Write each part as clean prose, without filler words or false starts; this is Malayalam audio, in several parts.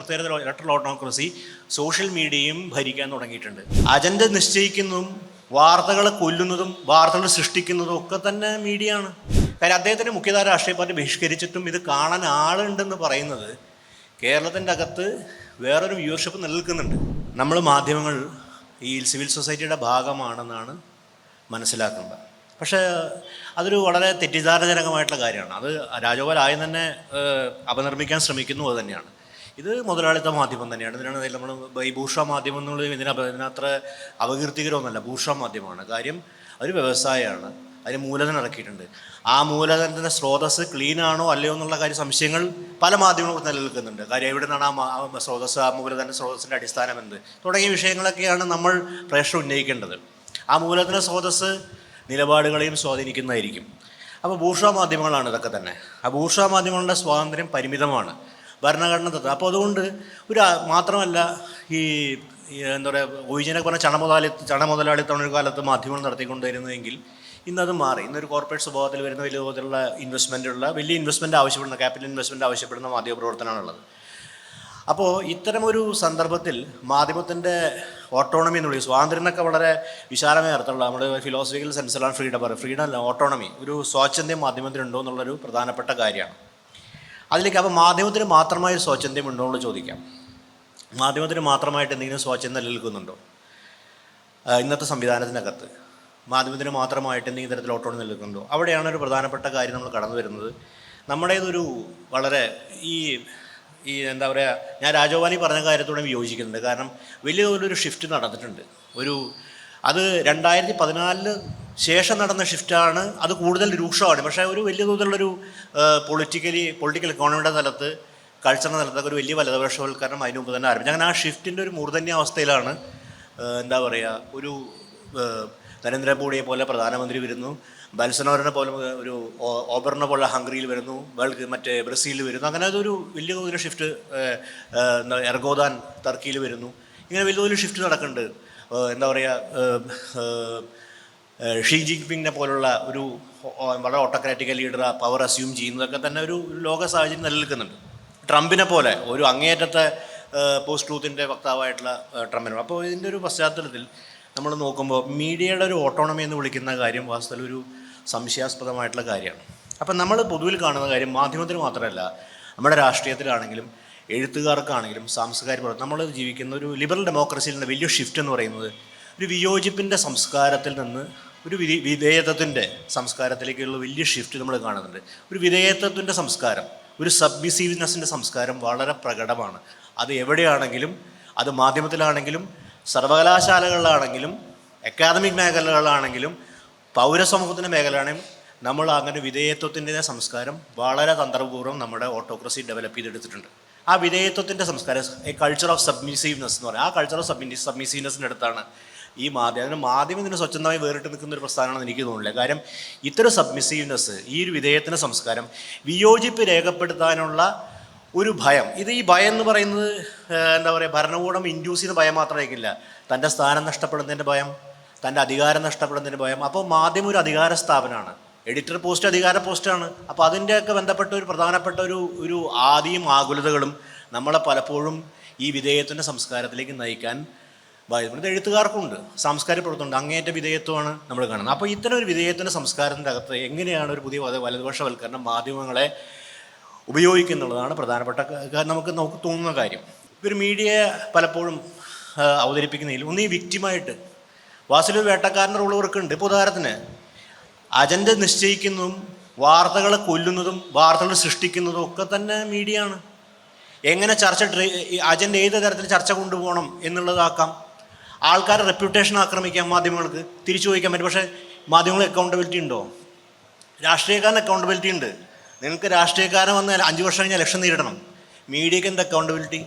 പ്രത്യേകത ഇലക്ട്രൽ ഓട്ടോക്രസി സോഷ്യൽ മീഡിയയും ഭരിക്കാൻ തുടങ്ങിയിട്ടുണ്ട്. അജണ്ട നിശ്ചയിക്കുന്നതും വാർത്തകളെ കൊല്ലുന്നതും വാർത്തകൾ സൃഷ്ടിക്കുന്നതും ഒക്കെ തന്നെ മീഡിയ ആണ്. കാര്യം അദ്ദേഹത്തിൻ്റെ മുഖ്യധാര രാഷ്ട്രീയ പാർട്ടി ബഹിഷ്കരിച്ചിട്ടും ഇത് കാണാൻ ആളുണ്ടെന്ന് പറയുന്നത് കേരളത്തിൻ്റെ അകത്ത് വേറൊരു വ്യൂവർഷിപ്പ് നിലനിൽക്കുന്നുണ്ട്. നമ്മൾ മാധ്യമങ്ങൾ ഈ സിവിൽ സൊസൈറ്റിയുടെ ഭാഗമാണെന്നാണ് മനസ്സിലാക്കുന്നത്. പക്ഷേ അതൊരു വളരെ തെറ്റിദ്ധാരണജനകമായിട്ടുള്ള കാര്യമാണ്. അത് രാജഗോപാൽ ആദ്യം തന്നെ അപനിർമ്മിക്കാൻ ശ്രമിക്കുന്നു അത് തന്നെയാണ്. ഇത് മുതലാളിത്ത മാധ്യമം തന്നെയാണ്. ഇതിനാണ് നമ്മൾ ഈ ബൂർഷ്വാ മാധ്യമം എന്നുള്ളത് ഇതിനത്ര അപകീർത്തികരമൊന്നുമല്ല. ബൂർഷ്വാ മാധ്യമമാണ്. കാര്യം അതൊരു വ്യവസായമാണ്. അതിന് മൂലധനം ഇറക്കിയിട്ടുണ്ട്. ആ മൂലധനത്തിൻ്റെ സ്രോതസ്സ് ക്ലീൻ ആണോ അല്ലയോ എന്നുള്ള കാര്യം സംശയങ്ങൾ പല മാധ്യമങ്ങളും നിലനിൽക്കുന്നുണ്ട്. കാര്യം എവിടെ നിന്നാണ് ആ സ്രോതസ്സ്, ആ മൂലധന സ്രോതസ്സിൻ്റെ അടിസ്ഥാനം എന്ത് തുടങ്ങിയ വിഷയങ്ങളൊക്കെയാണ് നമ്മൾ പ്രേക്ഷകർ ഉന്നയിക്കേണ്ടത്. ആ മൂലധന സ്രോതസ്സ് നിലപാടുകളെയും സ്വാധീനിക്കുന്നതായിരിക്കും. അപ്പോൾ ബൂർഷ്വാ മാധ്യമങ്ങളാണ് ഇതൊക്കെ തന്നെ. ആ ബൂർഷ്വാ മാധ്യമങ്ങളുടെ സ്വാതന്ത്ര്യം പരിമിതമാണ്, ഭരണഘടന തത്വം. അപ്പോൾ അതുകൊണ്ട് മാത്രമല്ല ഈ എന്താ പറയുക, ഒഴിഞ്ഞനൊക്കെ പറഞ്ഞ ചണമുതലാളിത്തം ഒരു കാലത്ത് മാധ്യമങ്ങൾ നടത്തിക്കൊണ്ടിരുന്നതെങ്കിൽ ഇന്നത് മാറി. ഇന്നൊരു കോർപ്പറേറ്റ് സ്വഭാവത്തിൽ വരുന്ന വലിയ തോതിലുള്ള വലിയ ഇൻവെസ്റ്റ്മെൻറ്റ് ആവശ്യപ്പെടുന്ന ക്യാപിറ്റൽ ഇൻവെസ്റ്റ്മെൻറ്റ് ആവശ്യപ്പെടുന്ന മാധ്യമപ്രവർത്തനമാണുള്ളത്. അപ്പോൾ ഇത്തരമൊരു സന്ദർഭത്തിൽ മാധ്യമത്തിൻ്റെ ഓട്ടോണമി എന്ന് വിളിക്കും. സ്വാതന്ത്ര്യം എന്നൊക്കെ വളരെ വിശാലമായ അർത്ഥമുള്ള നമ്മുടെ ഫിലോസഫിക്കൽ സെൻസിലാണ് ഫ്രീഡം അല്ല, ഓട്ടോണമി, ഒരു സ്വാതന്ത്ര്യം മാധ്യമത്തിനുണ്ടോ എന്നുള്ളൊരു പ്രധാനപ്പെട്ട കാര്യമാണ്. അതിലേക്ക് അപ്പോൾ മാധ്യമത്തിന് മാത്രമായ സ്വാതന്ത്ര്യം ഉണ്ടോ എന്ന് ചോദിക്കാം. മാധ്യമത്തിന് മാത്രമായിട്ട് എന്തെങ്കിലും സ്വാതന്ത്ര്യം നിലനിൽക്കുന്നുണ്ടോ ഇന്നത്തെ സംവിധാനത്തിനകത്ത്? മാധ്യമത്തിന് മാത്രമായിട്ട് എന്തെങ്കിലും തരത്തിൽ ഓട്ടോണമി നിലനിൽക്കുന്നുണ്ടോ? അവിടെയാണ് ഒരു പ്രധാനപ്പെട്ട കാര്യം നമ്മൾ കടന്നു വരുന്നത്. നമ്മുടേതൊരു വളരെ ഈ എന്താ പറയുക, ഞാൻ രാജഗോപാലി പറഞ്ഞ കാര്യത്തോടെ വിയോജിക്കുന്നുണ്ട്. കാരണം വലിയ തോതിലൊരു ഷിഫ്റ്റ് നടന്നിട്ടുണ്ട്. അത് 2014 ശേഷം നടന്ന ഷിഫ്റ്റാണ്. അത് കൂടുതൽ രൂക്ഷമാണ്. പക്ഷേ ഒരു വലിയ തോതിലുള്ളൊരു പൊളിറ്റിക്കൽ ഇക്കോണമിയുടെ തലത്ത്, കൾച്ചറിൻ്റെ തലത്തൊക്കെ ഒരു വലിയ വലതുപക്ഷവൽക്കരണം അതിന് മുമ്പ് തന്നെ ആരംഭിച്ചു. അങ്ങനെ ആ ഷിഫ്റ്റിൻ്റെ ഒരു മൂർധന്യാവസ്ഥയിലാണ് എന്താ പറയുക, ഒരു നരേന്ദ്രമോദിയെ പോലെ പ്രധാനമന്ത്രി വരുന്നു, ബൽസനോറിനെ പോലെ ഒരു ഓബറിനെ പോലെ ഹംഗറിയിൽ വരുന്നു, ബ്രസീലിൽ വരുന്നു. അങ്ങനെ അതൊരു വലിയ തോതിൽ ഷിഫ്റ്റ്, എർഗോദാൻ ടർക്കിയിൽ വരുന്നു. ഇങ്ങനെ വലിയ തോതിൽ ഷിഫ്റ്റ് നടക്കുന്നുണ്ട്. എന്താ പറയുക, ഷീ ജിൻപിങ്ങിനെ പോലുള്ള ഒരു വളരെ ഓട്ടോക്രാറ്റിക്കൽ ലീഡർ പവർ അസ്യൂം ചെയ്യുന്നതൊക്കെ തന്നെ ഒരു ലോക സാഹചര്യം നിലനിൽക്കുന്നുണ്ട്. ട്രംപിനെ പോലെ ഒരു അങ്ങേയറ്റത്തെ പോസ്റ്റ് ട്രൂത്തിൻ്റെ വക്താവായിട്ടുള്ള ട്രംപിനെ. അപ്പോൾ ഇതിൻ്റെ ഒരു പശ്ചാത്തലത്തിൽ നമ്മൾ നോക്കുമ്പോൾ മീഡിയയുടെ ഒരു ഓട്ടോണമി എന്ന് വിളിക്കുന്ന കാര്യം വാസ്തവത്തിൽ ഒരു സംശയാസ്പദമായിട്ടുള്ള കാര്യമാണ്. അപ്പം നമ്മൾ പൊതുവിൽ കാണുന്ന കാര്യം മാധ്യമത്തിന് മാത്രമല്ല, നമ്മുടെ രാഷ്ട്രീയത്തിലാണെങ്കിലും എഴുത്തുകാർക്കാണെങ്കിലും സാംസ്കാരിക നമ്മൾ ജീവിക്കുന്ന ഒരു ലിബറൽ ഡെമോക്രസിയിലുള്ള വലിയ ഷിഫ്റ്റ് എന്ന് പറയുന്നത് ഒരു വിയോജിപ്പിൻ്റെ സംസ്കാരത്തിൽ നിന്ന് ഒരു വിധേയത്വത്തിൻ്റെ സംസ്കാരത്തിലേക്കുള്ള വലിയ ഷിഫ്റ്റ് നമ്മൾ കാണുന്നുണ്ട്. ഒരു വിധേയത്വത്തിൻ്റെ സംസ്കാരം, ഒരു സബ്മിസീവ്നെസ്സിൻ്റെ സംസ്കാരം വളരെ പ്രകടമാണ്. അത് എവിടെയാണെങ്കിലും, അത് മാധ്യമത്തിലാണെങ്കിലും സർവകലാശാലകളിലാണെങ്കിലും അക്കാദമിക് മേഖലകളിലാണെങ്കിലും പൗരസമൂഹത്തിൻ്റെ മേഖലയാണെങ്കിലും നമ്മൾ അങ്ങനെ വിധേയത്വത്തിൻ്റെ സംസ്കാരം വളരെ തന്ത്രപൂർവ്വം നമ്മുടെ ഓട്ടോക്രസി ഡെവലപ്പ് ചെയ്തെടുത്തിട്ടുണ്ട്. ആ വിധേയത്വത്തിൻ്റെ സംസ്കാരം, എ കൾച്ചർ ഓഫ് സബ്മിസീവ്നെസ് എന്ന് പറയും. ആ കൾച്ചർ ഓഫ് സബ്മിസീവ്നെസ്സിൻ്റെ അടുത്താണ് ഈ മാധ്യമം ഇതിന് സ്വച്ഛന്തമായി വേറിട്ട് നിൽക്കുന്ന ഒരു പ്രസ്ഥാനമാണെന്ന് എനിക്ക് തോന്നുന്നില്ല. കാര്യം ഇത്തരം സബ്മിസീവ്നെസ്, ഈ ഒരു വിധേയത്തിൻ്റെ സംസ്കാരം, വിയോജിപ്പ് രേഖപ്പെടുത്താനുള്ള ഒരു ഭയം, ഈ ഭയം എന്ന് പറയുന്നത് എന്താ പറയുക, ഭരണകൂടം ഇൻഡ്യൂസ് ചെയ്യുന്ന ഭയം മാത്രമായിരിക്കില്ല. തൻ്റെ സ്ഥാനം നഷ്ടപ്പെടുന്നതിൻ്റെ ഭയം, തൻ്റെ അധികാരം നഷ്ടപ്പെടുന്നതിൻ്റെ ഭയം. അപ്പോൾ മാധ്യമം ഒരു അധികാര സ്ഥാപനമാണ്. എഡിറ്റർ പോസ്റ്റ് അധികാര പോസ്റ്റാണ്. അപ്പോൾ അതിൻ്റെയൊക്കെ ബന്ധപ്പെട്ട ഒരു പ്രധാനപ്പെട്ട ഒരു ആദിയും ആകുലതകളും നമ്മളെ പലപ്പോഴും ഈ വിധേയത്തിൻ്റെ സംസ്കാരത്തിലേക്ക് നയിക്കാൻ ഇത് എഴുത്തുകാർക്കുണ്ട്, സാംസ്കാരിക പ്രവർത്തനമുണ്ട്. അങ്ങേയറ്റ വിധേയത്വമാണ് നമ്മൾ കാണുന്നത്. അപ്പോൾ ഇത്തരം ഒരു വിധേയത്തിൻ്റെ സംസ്കാരത്തിൻ്റെ അകത്ത് എങ്ങനെയാണ് ഒരു പുതിയ വലതുപക്ഷവൽക്കരണം മാധ്യമങ്ങളെ ഉപയോഗിക്കുന്നുള്ളതാണ് പ്രധാനപ്പെട്ട നമുക്ക് തോന്നുന്ന കാര്യം. ഒരു മീഡിയ പലപ്പോഴും അവതരിപ്പിക്കുന്നതിൽ ഒന്ന് ഈ വിക്റ്റിമായിട്ട് വാസിലൊരു വേട്ടക്കാരൻ്റെ റോൾ ഇവർക്കുണ്ട്. ഇപ്പോൾ ഉദാഹരണത്തിന് അജണ്ട നിശ്ചയിക്കുന്നതും വാർത്തകളെ കൊല്ലുന്നതും വാർത്തകൾ സൃഷ്ടിക്കുന്നതും ഒക്കെ തന്നെ മീഡിയ ആണ്. എങ്ങനെ അജണ്ട ഏത് തരത്തിൽ ചർച്ച കൊണ്ടുപോകണം എന്നുള്ളതാക്കാം. ആൾക്കാരുടെ റെപ്യൂട്ടേഷൻ ആക്രമിക്കാം മാധ്യമങ്ങൾക്ക്, തിരിച്ചു ചോദിക്കാൻ പറ്റും. പക്ഷേ മാധ്യമങ്ങൾ അക്കൗണ്ടബിലിറ്റി ഉണ്ടോ? രാഷ്ട്രീയക്കാരന് അക്കൗണ്ടബിലിറ്റി ഉണ്ട്. നിങ്ങൾക്ക് രാഷ്ട്രീയക്കാരൻ വന്നാൽ 5 വർഷം കഴിഞ്ഞാൽ ഇലക്ഷൻ നേരിടണം. മീഡിയയ്ക്ക് എന്ത് അക്കൗണ്ടബിലിറ്റി?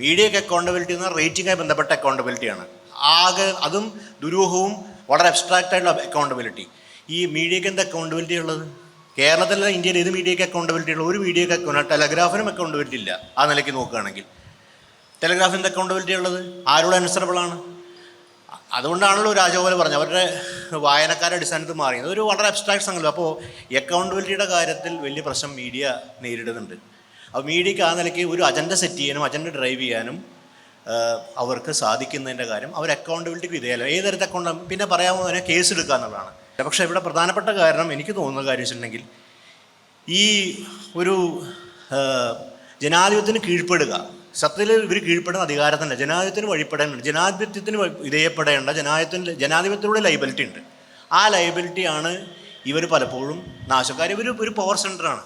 മീഡിയയ്ക്ക് അക്കൗണ്ടബിലിറ്റി എന്ന് പറഞ്ഞാൽ റേറ്റിംഗായി ബന്ധപ്പെട്ട അക്കൗണ്ടബിലിറ്റിയാണ്. അതും ദുരൂഹവും വളരെ അബ്സ്ട്രാക്റ്റ് ആയിട്ടുള്ള അക്കൗണ്ടബിലിറ്റി. ഈ മീഡിയയ്ക്ക് എന്ത് അക്കൗണ്ടബിലിറ്റി ഉള്ളത്? കേരളത്തിലെ ഇന്ത്യയിൽ ഏത് മീഡിയയ്ക്ക് അക്കൗണ്ടബിലിറ്റി ഉള്ളത്? ഒരു മീഡിയയ്ക്ക് ടെലഗ്രാഫിനും അക്കൗണ്ടബിലിറ്റി ഇല്ല. ആ നിലയ്ക്ക് നോക്കുകയാണെങ്കിൽ ടെലഗ്രാഫിൻ്റെ അക്കൗണ്ടബിലിറ്റി ഉള്ളത് ആരോട് അനുസരണബിളാണ്? അതുകൊണ്ടാണല്ലോ രാജഗോപാൽ പറഞ്ഞത് അവരുടെ വായനക്കാരുടെ അടിസ്ഥാനത്തിൽ മാറിയത്. ഒരു വളരെ അബ്സ്ട്രാക്ട് സംഗതി. അപ്പോൾ അക്കൗണ്ടബിലിറ്റിയുടെ കാര്യത്തിൽ വലിയ പ്രശ്നം മീഡിയ നേരിടുന്നുണ്ട്. അപ്പോൾ മീഡിയയ്ക്ക് ആ നിലയ്ക്ക് ഒരു അജണ്ട സെറ്റ് ചെയ്യാനും അജണ്ട ഡ്രൈവ് ചെയ്യാനും അവർക്ക് സാധിക്കുന്നതിൻ്റെ കാര്യം അവർ അക്കൗണ്ടബിലിറ്റിക്ക് വിധേയല്ല. ഏത് തരത്തിൽ അക്കൗണ്ട് പിന്നെ പറയാമോ തന്നെ കേസ് എടുക്കുക എന്നുള്ളതാണ്. പക്ഷേ ഇവിടെ പ്രധാനപ്പെട്ട കാരണം എനിക്ക് തോന്നുന്ന കാര്യം വെച്ചിട്ടുണ്ടെങ്കിൽ ഈ ഒരു ജനാധിപത്യത്തിന് കീഴ്പ്പെടുക, സത്യത്തിൽ ഇവർ കീഴ്പ്പെടുന്ന അധികാരത്തിൻ്റെ ജനാധിപത്യത്തിന് വഴിപ്പെടേണ്ട, ജനാധിപത്യത്തിന് വിധേയപ്പെടേണ്ട, ജനാധിപത്യത്തിലൂടെ ലൈബിലിറ്റി ഉണ്ട്. ആ ലൈബിലിറ്റിയാണ് ഇവർ പലപ്പോഴും നാശക്കാർ. ഇവർ ഒരു പവർ സെൻ്ററാണ്.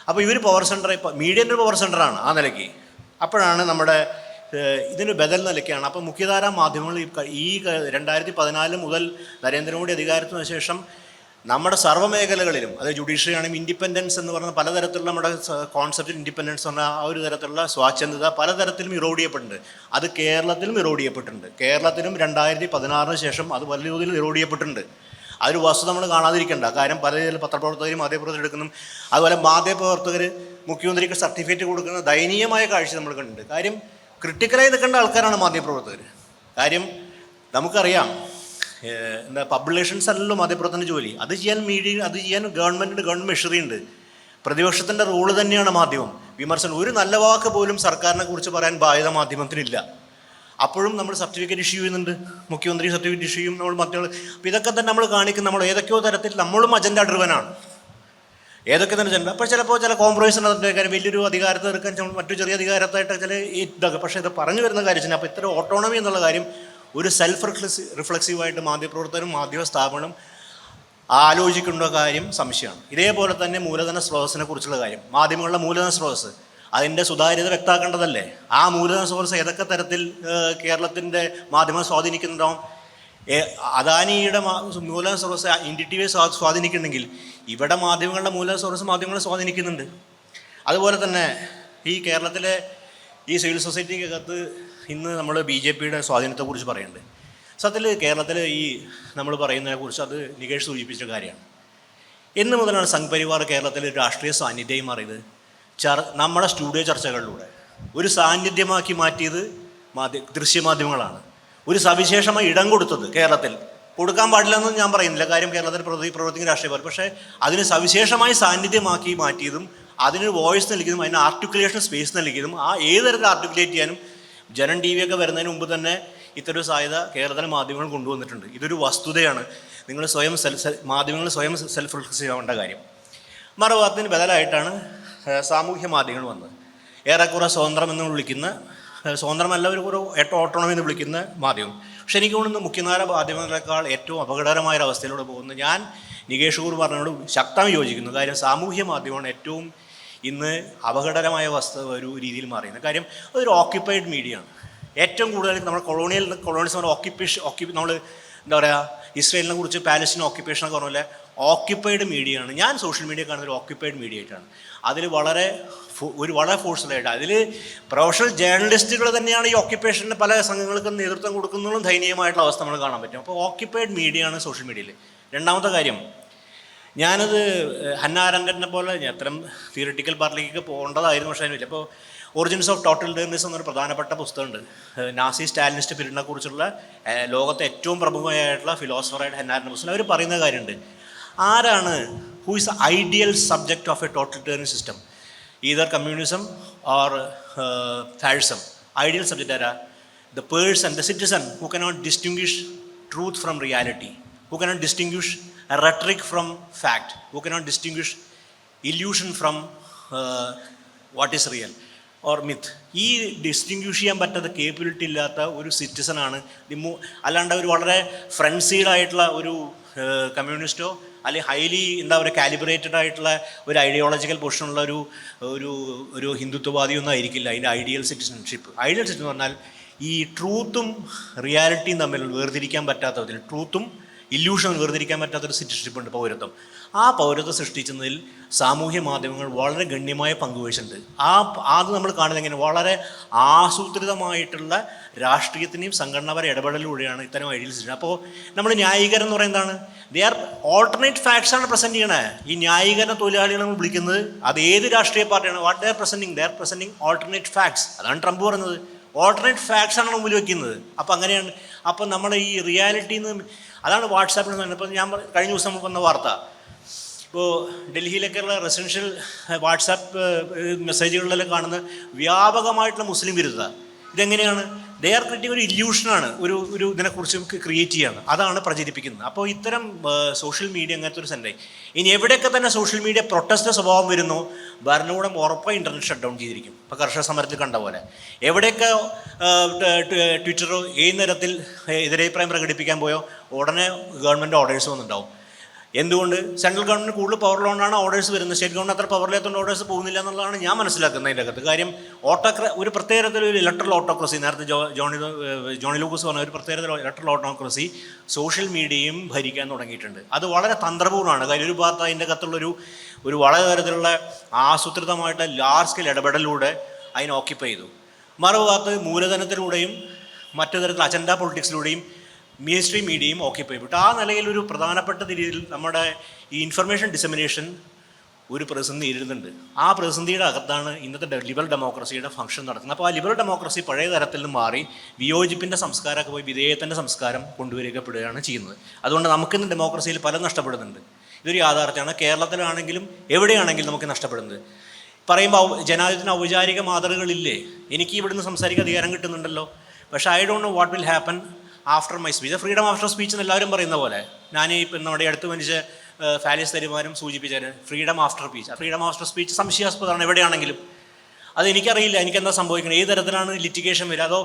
അപ്പോൾ ഇവർ പവർ സെൻ്റർ, മീഡിയൻ്റെ പവർ സെൻ്ററാണ് ആ നിലയ്ക്ക്. അപ്പോഴാണ് നമ്മുടെ ഇതിന് ബദൽ നിലയ്ക്കാണ്. അപ്പോൾ മുഖ്യധാര മാധ്യമങ്ങൾ ഈ 2014 മുതൽ നരേന്ദ്രമോദി അധികാരത്തിന് ശേഷം നമ്മുടെ സർവ്വമേഖലകളിലും, അത് ജുഡീഷ്യറി ആണെങ്കിൽ ഇൻഡിപെൻഡൻസ് എന്ന് പറഞ്ഞ പലതരത്തിലുള്ള നമ്മുടെ കോൺസെപ്റ്റ് ഇൻഡിപെൻഡൻസ് എന്ന ആ ഒരു തരത്തിലുള്ള സ്വാച്ഛന്ദത പലതരത്തിലും ഇറോഡ് ചെയ്യപ്പെട്ടിട്ടുണ്ട്. അത് കേരളത്തിലും ഇറോഡ് ചെയ്യപ്പെട്ടിട്ടുണ്ട്. കേരളത്തിലും 2016 ശേഷം അത് വലിയ തോതിൽ ഇറോഡ് ചെയ്യപ്പെട്ടിട്ടുണ്ട്. അതൊരു വസ്തുത നമ്മൾ കാണാതിരിക്കേണ്ട കാര്യം. പല പത്രപ്രവർത്തകരും മാധ്യമപ്രവർത്തകർ എടുക്കുന്നു. അതുപോലെ മാധ്യമപ്രവർത്തകർ മുഖ്യമന്ത്രിക്ക് സർട്ടിഫിക്കറ്റ് കൊടുക്കുന്ന ദയനീയമായ കാഴ്ച നമ്മൾ കണ്ടിട്ടുണ്ട്. കാര്യം ക്രിട്ടിക്കലായി നിൽക്കേണ്ട ആൾക്കാരാണ് മാധ്യമപ്രവർത്തകർ. കാര്യം നമുക്കറിയാം, എന്താ പബ്ലിഷൻസ് അല്ലല്ലോ മാധ്യമപ്രവർത്തന ജോലി. അത് ചെയ്യാൻ മീഡിയ, അത് ചെയ്യാൻ ഗവൺമെൻറ് മെഷറി ഉണ്ട്. പ്രതിപക്ഷത്തിൻ്റെ റോള് തന്നെയാണ് മാധ്യമം. വിമർശനം, ഒരു നല്ല വാക്ക് പോലും സർക്കാരിനെ കുറിച്ച് പറയാൻ ബാധ്യത മാധ്യമത്തിനില്ല. അപ്പോഴും നമ്മൾ സർട്ടിഫിക്കറ്റ് ഇഷ്യൂ ചെയ്യുന്നുണ്ട്. മുഖ്യമന്ത്രി സർട്ടിഫിക്കറ്റ് ഇഷ്യൂ ചെയ്യും, നമ്മൾ മറ്റുള്ള. അപ്പോൾ ഇതൊക്കെ തന്നെ നമ്മൾ കാണിക്കും, നമ്മൾ ഏതൊക്കെയോ തരത്തിൽ നമ്മളും അജണ്ട ഡ്രിവനാണ്. ഏതൊക്കെ തന്നെ അജണ്ട. അപ്പോൾ ചിലപ്പോൾ ചില കോംപ്രമൈസ് ഉണ്ട്. കാര്യം വലിയൊരു അധികാരത്തെ എടുക്കാൻ മറ്റു ചെറിയ അധികാരത്തായിട്ട് ചില ഇതൊക്കെ. പക്ഷേ ഇത് പറഞ്ഞു വരുന്ന കാര്യം, അപ്പോൾ ഇത്തരം ഓട്ടോണമി എന്നുള്ള കാര്യം ഒരു സെൽഫ് റിഫ്ലെക്സീവായിട്ട് മാധ്യമപ്രവർത്തകരും മാധ്യമ സ്ഥാപനം ആലോചിക്കേണ്ട കാര്യം സംശയമാണ്. ഇതേപോലെ തന്നെ മൂലധന സ്രോതസ്സിനെ കുറിച്ചുള്ള കാര്യം, മാധ്യമങ്ങളുടെ മൂലധന സ്രോതസ്സ് അതിൻ്റെ സുതാര്യത വ്യക്തമാക്കേണ്ടതല്ലേ? ആ മൂലധന സ്രോതസ്സ് ഏതൊക്കെ തരത്തിൽ കേരളത്തിൻ്റെ മാധ്യമം സ്വാധീനിക്കുന്നുണ്ടാവും? അദാനിയുടെ മൂലധന സ്രോതസ്സ് NDTV സ്വാധീനിക്കുന്നുണ്ടെങ്കിൽ ഇവിടെ മാധ്യമങ്ങളുടെ മൂലധന സ്രോതസ്സ് മാധ്യമങ്ങളെ സ്വാധീനിക്കുന്നുണ്ട്. അതുപോലെ തന്നെ ഈ കേരളത്തിലെ ഈ സിവിൽ സൊസൈറ്റിക്കകത്ത് ഇന്ന് നമ്മൾ BJPയുടെ സ്വാധീനത്തെക്കുറിച്ച് പറയുന്നുണ്ട്. സത്യത്തിൽ കേരളത്തിൽ ഈ നമ്മൾ പറയുന്നതിനെക്കുറിച്ച് അത് നികേഷ് സൂചിപ്പിച്ച കാര്യമാണ്. എന്ന് മുതലാണ് സംഘ് പരിവാർ കേരളത്തിൽ രാഷ്ട്രീയ സാന്നിധ്യമായി മാറിയത്? നമ്മുടെ സ്റ്റുഡിയോ ചർച്ചകളിലൂടെ ഒരു സാന്നിധ്യമാക്കി മാറ്റിയത് ദൃശ്യമാധ്യമങ്ങളാണ്. ഒരു സവിശേഷമായി ഇടം കൊടുത്തത് കേരളത്തിൽ കൊടുക്കാൻ പാടില്ലെന്നും ഞാൻ പറയുന്നില്ല. കാര്യം കേരളത്തിൽ പ്രവർത്തിക്കുന്ന രാഷ്ട്രീയ പാർട്ടി, പക്ഷേ അതിന് സവിശേഷമായി സാന്നിധ്യമാക്കി മാറ്റിയതും അതിന് വോയിസ് നൽകിയതും അതിന് ആർട്ടിക്കുലേഷൻ സ്പേസ് നൽകിയതും ആ ഏത് തരത്തിൽ ആർട്ടിക്കുലേറ്റ് ചെയ്യാനും ജനം TV ഒക്കെ വരുന്നതിന് മുമ്പ് തന്നെ ഇത്തരൊരു സാധ്യത കേരളത്തിലെ മാധ്യമങ്ങൾ കൊണ്ടുവന്നിട്ടുണ്ട്. ഇതൊരു വസ്തുതയാണ്. നിങ്ങൾ മാധ്യമങ്ങൾ സ്വയം സെൽഫ് റിഫ്ലെക്സ് ചെയ്യേണ്ട കാര്യം. മറുഭാഗത്തിന് ബദലായിട്ടാണ് സാമൂഹ്യ മാധ്യമങ്ങൾ വന്നത്. ഏറെക്കുറെ സ്വതന്ത്രം എന്ന് വിളിക്കുന്ന, സ്വതന്ത്രമല്ല, ഒരു ഓട്ടോണമി എന്ന് വിളിക്കുന്ന മാധ്യമം. പക്ഷെ എനിക്ക് തോന്നുന്നു മുഖ്യധാര മാധ്യമങ്ങളെക്കാൾ ഏറ്റവും അപകടകരമായൊരവസ്ഥയിലൂടെ പോകുന്നത് ഞാൻ നികേഷ് കൂർ പറഞ്ഞോട് ശക്തമായി യോജിക്കുന്നു. കാര്യം സാമൂഹ്യ മാധ്യമമാണ് ഏറ്റവും ഇന്ന് അപകടകരമായ ഒരു രീതിയിൽ മാറിയത്. കാര്യം അതൊരു ഓക്യുപ്പൈഡ് മീഡിയയാണ്. ഏറ്റവും കൂടുതൽ നമ്മൾ കൊളോണിസം നമ്മൾ എന്താ പറയുക, ഇസ്രയേലിനെ കുറിച്ച് പാലസ്തീൻ ഓക്യുപ്പേഷനൊക്കെ പറഞ്ഞ ഓക്യുപ്പൈഡ് മീഡിയയാണ്. ഞാൻ സോഷ്യൽ മീഡിയ കാണുന്നത് ഒരു ഓക്യുപ്പൈഡ് മീഡിയ ആയിട്ടാണ്. അതിൽ വളരെ ഫോഴ്സ്ഫുള്ളായിട്ട് അതിൽ പ്രൊഫഷണൽ ജേർണലിസ്റ്റുകൾ തന്നെയാണ് ഈ ഓക്യുപ്പേഷൻ്റെ പല സംഘങ്ങൾക്കും നേതൃത്വം കൊടുക്കുന്നതും ദയനീയമായിട്ടുള്ള അവസ്ഥ നമ്മൾ കാണാൻ പറ്റും. അപ്പോൾ ഓക്യുപ്പൈഡ് മീഡിയയാണ് സോഷ്യൽ മീഡിയയിൽ. രണ്ടാമത്തെ കാര്യം, ഞാനത് ഹന്ന അരൻഡനെ പോലെ അത്തരം തിയറിറ്റിക്കൽ പാർട്ടിലേക്ക് പോകേണ്ടതായിരുന്നു, പക്ഷേ അതിനില്ല. അപ്പോൾ ഒറിജിൻസ് ഓഫ് ടോട്ടലിറ്റേറിയനിസം എന്നൊരു പ്രധാനപ്പെട്ട പുസ്തകമുണ്ട്. നാസി സ്റ്റാലിനിസ്റ്റ് പീരീഡിനെ കുറിച്ചുള്ള ലോകത്തെ ഏറ്റവും പ്രമുഖമായിട്ടുള്ള ഫിലോസഫറായിട്ട് ഹന്ന അരൻഡൻ്റെ പുസ്തകം. അവർ പറയുന്ന കാര്യമുണ്ട്, ആരാണ് who is ideal subject of a totalitarian system, either communism or fascism. Ideal subject ആരാ? The person, the citizen who cannot distinguish truth from reality, who cannot distinguish rhetoric from fact, who cannot distinguish illusion from what is real or myth. ഈ ഡിസ്റ്റിങ്വിഷ് ചെയ്യാൻ പറ്റാത്ത കേപ്പബിലിറ്റി ഇല്ലാത്ത ഒരു സിറ്റിസണാണ്. അല്ലാണ്ട് ഒരു വളരെ ഫ്രണ്ട്സീഡായിട്ടുള്ള ഒരു കമ്മ്യൂണിസ്റ്റോ അല്ലെങ്കിൽ ഹൈലി എന്താ പറയുക കാലിബ്രേറ്റഡ് ആയിട്ടുള്ള ഒരു ഐഡിയോളജിക്കൽ പൊസിഷനുള്ള ഒരു ഹിന്ദുത്വവാദിയൊന്നും ആയിരിക്കില്ല അതിൻ്റെ ഐഡിയൽ സിറ്റിസൺഷിപ്പ്. ഐഡിയൽ സിറ്റിസൺ എന്ന് പറഞ്ഞാൽ ഈ ട്രൂത്തും റിയാലിറ്റിയും തമ്മിൽ വേർതിരിക്കാൻ പറ്റാത്ത വിധത്തിൽ, ട്രൂത്തും ഇല്യൂഷൻ വേർതിരിക്കാൻ പറ്റാത്തൊരു സിറ്റിസൺഷിപ്പ് ഉണ്ട്, പൗരത്വം. ആ പൗരത്വം സൃഷ്ടിക്കുന്നതിൽ സാമൂഹ്യ മാധ്യമങ്ങൾ വളരെ ഗണ്യമായ പങ്കുവഹിച്ചിട്ടുണ്ട്. അത് നമ്മൾ കാണുന്നത് എങ്ങനെ വളരെ ആസൂത്രിതമായിട്ടുള്ള രാഷ്ട്രീയത്തിൻ്റെയും സംഘടനാപര ഇടപെടലിലൂടെയാണ് ഇത്തരം ഐഡിയൽ സിസ്റ്റം. അപ്പോൾ നമ്മൾ ന്യായീകരണം എന്ന് പറയുന്നത് എന്താണ്? ദേ ആർ ഓൾട്ടർനേറ്റ് ഫാക്ട്സാണ് പ്രസൻറ്റ് ചെയ്യണേ. ഈ ന്യായീകരണ തൊഴിലാളികളെ നമ്മൾ വിളിക്കുന്നത് അത് ഏത് രാഷ്ട്രീയ പാർട്ടിയാണ്? What they are presenting alternate facts. അതാണ് ട്രംപ് പറയുന്നത്. ഓൾട്ടർനേറ്റ് ഫാക്ട്സാണ് മുമ്പിൽ വയ്ക്കുന്നത്. അപ്പോൾ അങ്ങനെയാണ്. അപ്പോൾ നമ്മൾ ഈ റിയാലിറ്റിയിൽ നിന്ന്, അതാണ് വാട്സാപ്പിൽ നിന്ന്. ഇപ്പോൾ ഞാൻ കഴിഞ്ഞ ദിവസം വന്ന വാർത്ത, ഇപ്പോൾ ഡൽഹിയിലൊക്കെയുള്ള റെസിഡൻഷ്യൽ വാട്സാപ്പ് മെസ്സേജുകളിലെല്ലാം കാണുന്ന വ്യാപകമായിട്ടുള്ള മുസ്ലിം വിരുദ്ധത. ഇതെങ്ങനെയാണ്? ദേ ആർ ക്രിയേറ്റിംഗ് ഒരു ഇല്യൂഷനാണ്, ഒരു ഇതിനെക്കുറിച്ച് ക്രിയേറ്റ് ചെയ്യാണ്, അതാണ് പ്രചരിപ്പിക്കുന്നത്. അപ്പോൾ ഇത്തരം സോഷ്യൽ മീഡിയ അങ്ങനത്തെ ഒരു സെൻറ്റർ. ഇനി എവിടെയൊക്കെ തന്നെ സോഷ്യൽ മീഡിയ പ്രൊട്ടസ്റ്റ് സ്വഭാവം വരുന്നു, ഭരണകൂടം ഉറപ്പായി ഇൻ്റർനെറ്റ് ഷട്ട് ഡൗൺ ചെയ്തിരിക്കും. ഇപ്പോൾ കർഷക സമരത്തിൽ കണ്ട പോലെ എവിടെയൊക്കെ ട്വിറ്ററോ ഏത് തരത്തിൽ എതിരഭിപ്രായം പ്രകടിപ്പിക്കാൻ പോയോ ഉടനെ ഗവൺമെൻറ് ഓർഡേഴ്സ് വന്നിട്ടുണ്ടാവും. എന്തുകൊണ്ട്? സെൻട്രൽ ഗവൺമെൻറ് കൂടുതൽ പവറിലുകൊണ്ടാണ് ഓർഡേഴ്സ് വരുന്നത്. സ്റ്റേറ്റ് ഗവൺമെൻറ് അത്ര പവറിലെത്തുകൊണ്ട് ഓർഡേഴ്സ് പോകുന്നില്ല എന്നുള്ളതാണ് ഞാൻ മനസ്സിലാക്കുന്നത് അതിൻ്റെ അകത്ത്. കാര്യം ഒരു പ്രത്യേകതരത്തിലൊരു ഇലക്ട്രൽ ഓട്ടോക്രസി, നേരത്തെ ജോണി ലൂക്കോസ് പറഞ്ഞ ഒരു പ്രത്യേകതരം ഇലക്ട്രൽ ഓട്ടോക്രസി സോഷ്യൽ മീഡിയയും ഭരിക്കാൻ തുടങ്ങിയിട്ടുണ്ട്. അത് വളരെ തന്ത്രപൂർണ്ണമാണ്. കാര്യം ഒരു ഭാഗത്ത് അതിൻ്റെ അകത്തുള്ളൊരു വളരെ തരത്തിലുള്ള ആസൂത്രിതമായിട്ട് ലാർജ് സ്കെയിൽ ഇടപെടലിലൂടെ അതിനെ ഓക്യുപ്പൈ ചെയ്തു. മറുഭാഗത്ത് മൂലധനത്തിലൂടെയും മറ്റു തരത്തിൽ അജണ്ട പൊളിറ്റിക്സിലൂടെയും മെയിൻ സ്ട്രീം മീഡിയയും ഓക്യുപ്പൈ ചെയ്തിട്ട് ആ നിലയിൽ ഒരു പ്രധാനപ്പെട്ട രീതിയിൽ നമ്മുടെ ഈ ഇൻഫർമേഷൻ ഡിസമിനേഷൻ ഒരു പ്രതിസന്ധി നേരിടുന്നുണ്ട്. ആ പ്രതിസന്ധിയുടെ അകത്താണ് ഇന്നത്തെ ലിബറൽ ഡെമോക്രസിയുടെ ഫംഗ്ഷൻ നടക്കുന്നത്. അപ്പോൾ ആ ലിബറൽ ഡെമോക്രസി പഴയ തരത്തിൽ നിന്ന് മാറി വിയോജിപ്പിൻ്റെ സംസ്കാരമൊക്കെ പോയി വിധേയത്തിൻ്റെ സംസ്കാരം കൊണ്ടുവരികപ്പെടുകയാണ് ചെയ്യുന്നത്. അതുകൊണ്ട് നമുക്കിന്ന് ഡെമോക്രസിയിൽ പലതും നഷ്ടപ്പെടുന്നുണ്ട്. ഇതൊരു യാഥാർത്ഥ്യമാണ്. കേരളത്തിലാണെങ്കിലും എവിടെയാണെങ്കിലും നമുക്ക് നഷ്ടപ്പെടുന്നത്. പറയുമ്പോൾ ജനാധിപത്യത്തിന് ഔപചാരിക മാതൃകകളില്ലേ? എനിക്ക് ഇവിടുന്ന് സംസാരിക്കാൻ അധികാരം കിട്ടുന്നുണ്ടല്ലോ, പക്ഷേ I don't know what will happen after my speech. Freedom after speech എന്ന് എല്ലാവരും പറയുന്ന പോലെ ഞാൻ ഇപ്പം നമ്മുടെ അടുത്ത് മനുഷ്യ ഫാലിസ് തരുമാരും സൂചിപ്പിച്ചാൽ freedom after speech. Freedom after speech സംശയാസ്പദമാണ് എവിടെയാണെങ്കിലും. അതെനിക്കറിയില്ല എനിക്കെന്താ സംഭവിക്കുന്നത്, ഏത് തരത്തിലാണ് ലിറ്റിഗേഷൻ വരിക, അതോ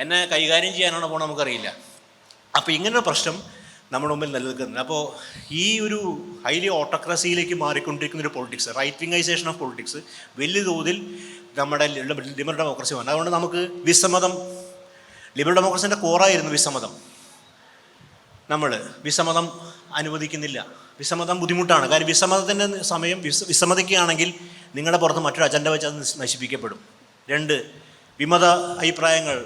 എന്നെ കൈകാര്യം ചെയ്യാനാണോ പോകണം നമുക്കറിയില്ല. അപ്പോൾ ഇങ്ങനൊരു പ്രശ്നം നമ്മുടെ മുമ്പിൽ നിലനിൽക്കുന്നത്. അപ്പോൾ ഈ ഒരു ഹൈലി ഓട്ടോക്രസിയിലേക്ക് മാറിക്കൊണ്ടിരിക്കുന്ന ഒരു പൊളിറ്റിക്സ്, റൈറ്റ് വിങ്ങൈസേഷൻ ഓഫ് പൊളിറ്റിക്സ് വലിയ തോതിൽ നമ്മുടെ ലിബറൽ ഡെമോക്രസി വന്നു. അതുകൊണ്ട് നമുക്ക് വിസമ്മതം, ലിബറൽ ഡെമോക്രസിൻ്റെ കോറായിരുന്നു വിസമ്മതം. നമ്മൾ വിസമ്മതം അനുവദിക്കുന്നില്ല. വിസമ്മതം ബുദ്ധിമുട്ടാണ്. കാര്യം വിസമ്മതത്തിൻ്റെ സമയം വിസമ്മതിക്കുകയാണെങ്കിൽ നിങ്ങളുടെ പുറത്ത് മറ്റൊരു അജണ്ട വെച്ച് അത് നശിപ്പിക്കപ്പെടും. 2, വിമത അഭിപ്രായങ്ങൾ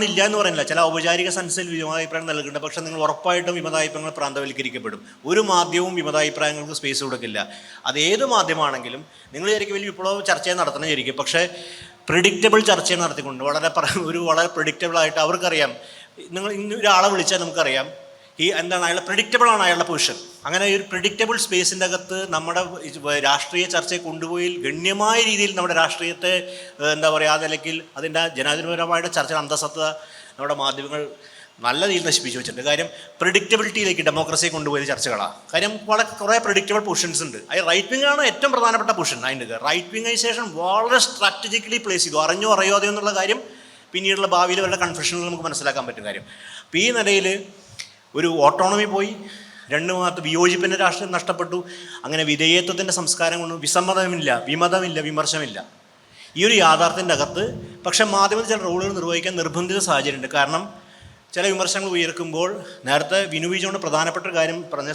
ഇല്ല എന്ന് പറയുന്നില്ല. ചില ഔപചാരിക സെൻസിൽ വിമതാഭിപ്രായം നൽകുന്നുണ്ട്. പക്ഷേ നിങ്ങൾ ഉറപ്പായിട്ടും വിമതാഭിപ്രായങ്ങൾ പ്രാന്തവൽക്കരിക്കപ്പെടും. ഒരു മാധ്യമവും വിമതാഭിപ്രായങ്ങൾക്ക് സ്പേസ് കൊടുക്കില്ല. അത് ഏത് മാധ്യമമാണെങ്കിലും നിങ്ങൾ ശരിക്കും വലിയ വിപ്ലവ ചർച്ചയെ നടത്തണം ശരിക്കും, പക്ഷേ പ്രിഡിക്റ്റബിൾ ചർച്ചയെ നടത്തിക്കൊണ്ട് വളരെ പ്രിഡിക്റ്റബിളായിട്ട് അവർക്കറിയാം. നിങ്ങൾ ഇന്ന് ഒരാളെ വിളിച്ചാൽ നമുക്കറിയാം എന്താണ് അയാളുടെ പ്രിഡിക്റ്റബിളാണ് അയാളുടെ പൊസിഷൻ. അങ്ങനെ ഒരു പ്രിഡിക്റ്റബിൾ സ്പേസിൻ്റെ അകത്ത് നമ്മുടെ രാഷ്ട്രീയ ചർച്ചയെ കൊണ്ടുപോയി ഗണ്യമായ രീതിയിൽ നമ്മുടെ രാഷ്ട്രീയത്തെ എന്താ പറയുക ആ നിലയ്ക്ക് അതിൻ്റെ ജനാധിപത്യപരമായിട്ട് ചർച്ചയുടെ അന്തസത്ത നമ്മുടെ മാധ്യമങ്ങൾ നല്ല രീതിയിൽ നശിപ്പിച്ചു വെച്ചിട്ടുണ്ട്. കാര്യം പ്രിഡിക്റ്റബിലിറ്റിയിലേക്ക് ഡെമോക്രസിയെ കൊണ്ടുപോയ ചർച്ചകളാണ്. കാര്യം കുറേ പ്രിഡിക്റ്റബിൾ പൊസിഷൻസ് ഉണ്ട്. അത് റൈറ്റ് വിങ് ആണ് ഏറ്റവും പ്രധാനപ്പെട്ട പൊസിഷൻ. അതിൻ്റെ റൈറ്റ് വിങ്ങൈസേഷൻ വളരെ സ്ട്രാറ്റജിക്കലി പ്ലേസ് ചെയ്തു. അറിഞ്ഞോ അറിയാതെയോ എന്നുള്ള കാര്യം പിന്നീടുള്ള ഭാവിയിൽ വല്ല കൺഫ്യൂഷനിൽ നമുക്ക് മനസ്സിലാക്കാൻ പറ്റും കാര്യം. അപ്പോൾ ഈ നിലയിൽ ഒരു ഓട്ടോണമി പോയി, 2 ഭാഗത്ത് വിയോജിപ്പിൻ്റെ രാഷ്ട്രീയം നഷ്ടപ്പെട്ടു. അങ്ങനെ വിധേയത്വത്തിൻ്റെ സംസ്കാരം കൊണ്ട് വിസമ്മതമില്ല, വിമതമില്ല, വിമർശമില്ല. ഈ ഒരു യാഥാർത്ഥ്യത്തിൻ്റെ അകത്ത് പക്ഷേ മാധ്യമത്തിൽ ചില റോളുകൾ നിർവഹിക്കാൻ നിർബന്ധിത സാഹചര്യമുണ്ട്. കാരണം ചില വിമർശനങ്ങൾ ഉയർക്കുമ്പോൾ നേരത്തെ വിനു വിജോണ്ട് പ്രധാനപ്പെട്ട ഒരു കാര്യം പറഞ്ഞ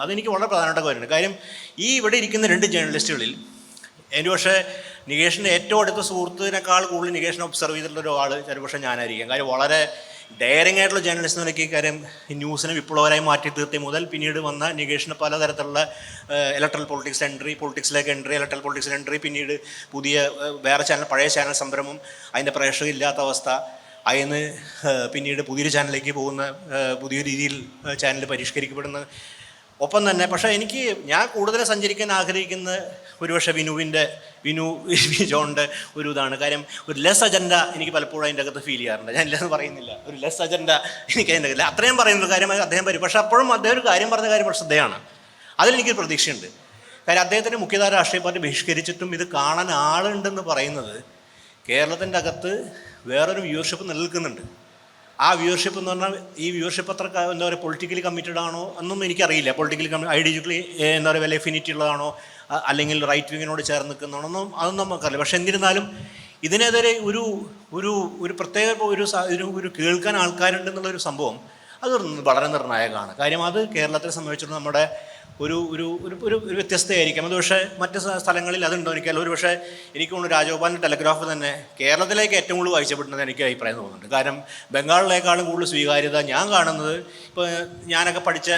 അതെനിക്ക് വളരെ പ്രധാനപ്പെട്ട കാര്യമാണ്. കാര്യം ഈ ഇവിടെ ഇരിക്കുന്ന 2 ജേർണലിസ്റ്റുകളിൽ എൻ്റെ പക്ഷേ നികേഷിൻ്റെ ഏറ്റവും അടുത്ത സുഹൃത്തിനേക്കാൾ കൂടുതൽ നികേഷിനെ ഒബ്സർവ് ചെയ്തിട്ടുള്ള ഒരാൾ ചിലപ്പോൾ ഞാനായിരിക്കും. കാര്യം വളരെ ഡയറിങ് ആയിട്ടുള്ള ജേർണലിസ്റ്റ് നിലയ്ക്ക് കാര്യം ന്യൂസിനെ വിപ്ലവകരമായി മാറ്റി തീർത്തി മുതൽ പിന്നീട് വന്ന നികേഷിന് പലതരത്തിലുള്ള ഇലക്ട്രൽ പൊളിറ്റിക്സിലേക്ക് എൻട്രി, ഇലക്ട്രൽ പൊളിറ്റിക്സിൽ എൻട്രി, പിന്നീട് പുതിയ വേറെ ചാനൽ, പഴയ ചാനൽ സംരംഭം, അതിൻ്റെ പ്രേക്ഷകർ ഇല്ലാത്ത അവസ്ഥ, അതിന് പിന്നീട് പുതിയൊരു ചാനലിലേക്ക് പോകുന്ന, പുതിയ രീതിയിൽ ചാനൽ പരിഷ്കരിക്കപ്പെടുന്ന. ഒപ്പം തന്നെ പക്ഷേ ഞാൻ കൂടുതൽ സഞ്ചരിക്കാൻ ആഗ്രഹിക്കുന്ന ഒരുപക്ഷെ വിനു ജോണിൻ്റെ ഒരു ഇതാണ്. കാര്യം ഒരു ലെസ് അജണ്ട എനിക്ക് പലപ്പോഴും അതിൻ്റെ അകത്ത് ഫീൽ ചെയ്യാറുണ്ട്. ഞാൻ ഇല്ലെന്ന് പറയുന്നില്ല, ഒരു ലെസ് അജണ്ട എനിക്ക് അതിൻ്റെ അകത്ത് അത്രയും പറയുന്ന കാര്യം അദ്ദേഹം വരും. പക്ഷേ അപ്പോഴും അദ്ദേഹം ഒരു കാര്യം പറഞ്ഞ കാര്യം ശ്രദ്ധയാണ്. അതിലെനിക്കൊരു പ്രതീക്ഷയുണ്ട്. കാര്യം അദ്ദേഹത്തിൻ്റെ മുഖ്യധാര രാഷ്ട്രീയ പാർട്ടി ബഹിഷ്കരിച്ചിട്ടും ഇത് കാണാൻ ആളുണ്ടെന്ന് പറയുന്നത് കേരളത്തിൻ്റെ അകത്ത് വേറൊരു വ്യൂവർഷിപ്പ് നിലനിൽക്കുന്നുണ്ട്. ആ വ്യൂവർഷിപ്പ് എന്ന് പറഞ്ഞാൽ ഈ വ്യൂവർഷിപ്പ് അത്ര എന്താ പറയുക പൊളിറ്റിക്കലി കമ്മിറ്റഡ് ആണോ എന്നൊന്നും എനിക്കറിയില്ല. പൊളിറ്റിക്കലി ഐഡിയോളജിക്കലി എന്താ പറയുക വില എഫിനിറ്റി ഉള്ളതാണോ അല്ലെങ്കിൽ റൈറ്റ് വിങ്ങിനോട് ചേർന്ന് നിൽക്കുന്നതാണോ അതൊന്നും നമുക്കറിയില്ല. പക്ഷേ എന്നിരുന്നാലും ഇതിനെതിരെ ഒരു പ്രത്യേക ഒരു കേൾക്കാൻ ആൾക്കാരുണ്ടെന്നുള്ളൊരു സംഭവം അത് വളരെ നിർണായകമാണ്. കാര്യം അത് കേരളത്തെ സംബന്ധിച്ചിടത്തോളം നമ്മുടെ ഒരു വ്യത്യസ്തയായിരിക്കാം. അത് പക്ഷേ മറ്റ് സ്ഥലങ്ങളിൽ അതുണ്ടോ എനിക്കല്ല. ഒരു പക്ഷേ എനിക്ക് തോന്നുന്നു രാജഗോപാലിൻ്റെ ടെലഗ്രാഫ് തന്നെ കേരളത്തിലേക്ക് ഏറ്റവും കൂടുതൽ വായിച്ചപ്പെടുന്നത് എനിക്ക് അഭിപ്രായം തോന്നുന്നുണ്ട്. കാരണം ബംഗാളിലേക്കാളും കൂടുതൽ സ്വീകാര്യത ഞാൻ കാണുന്നത് ഇപ്പോൾ ഞാനൊക്കെ പഠിച്ച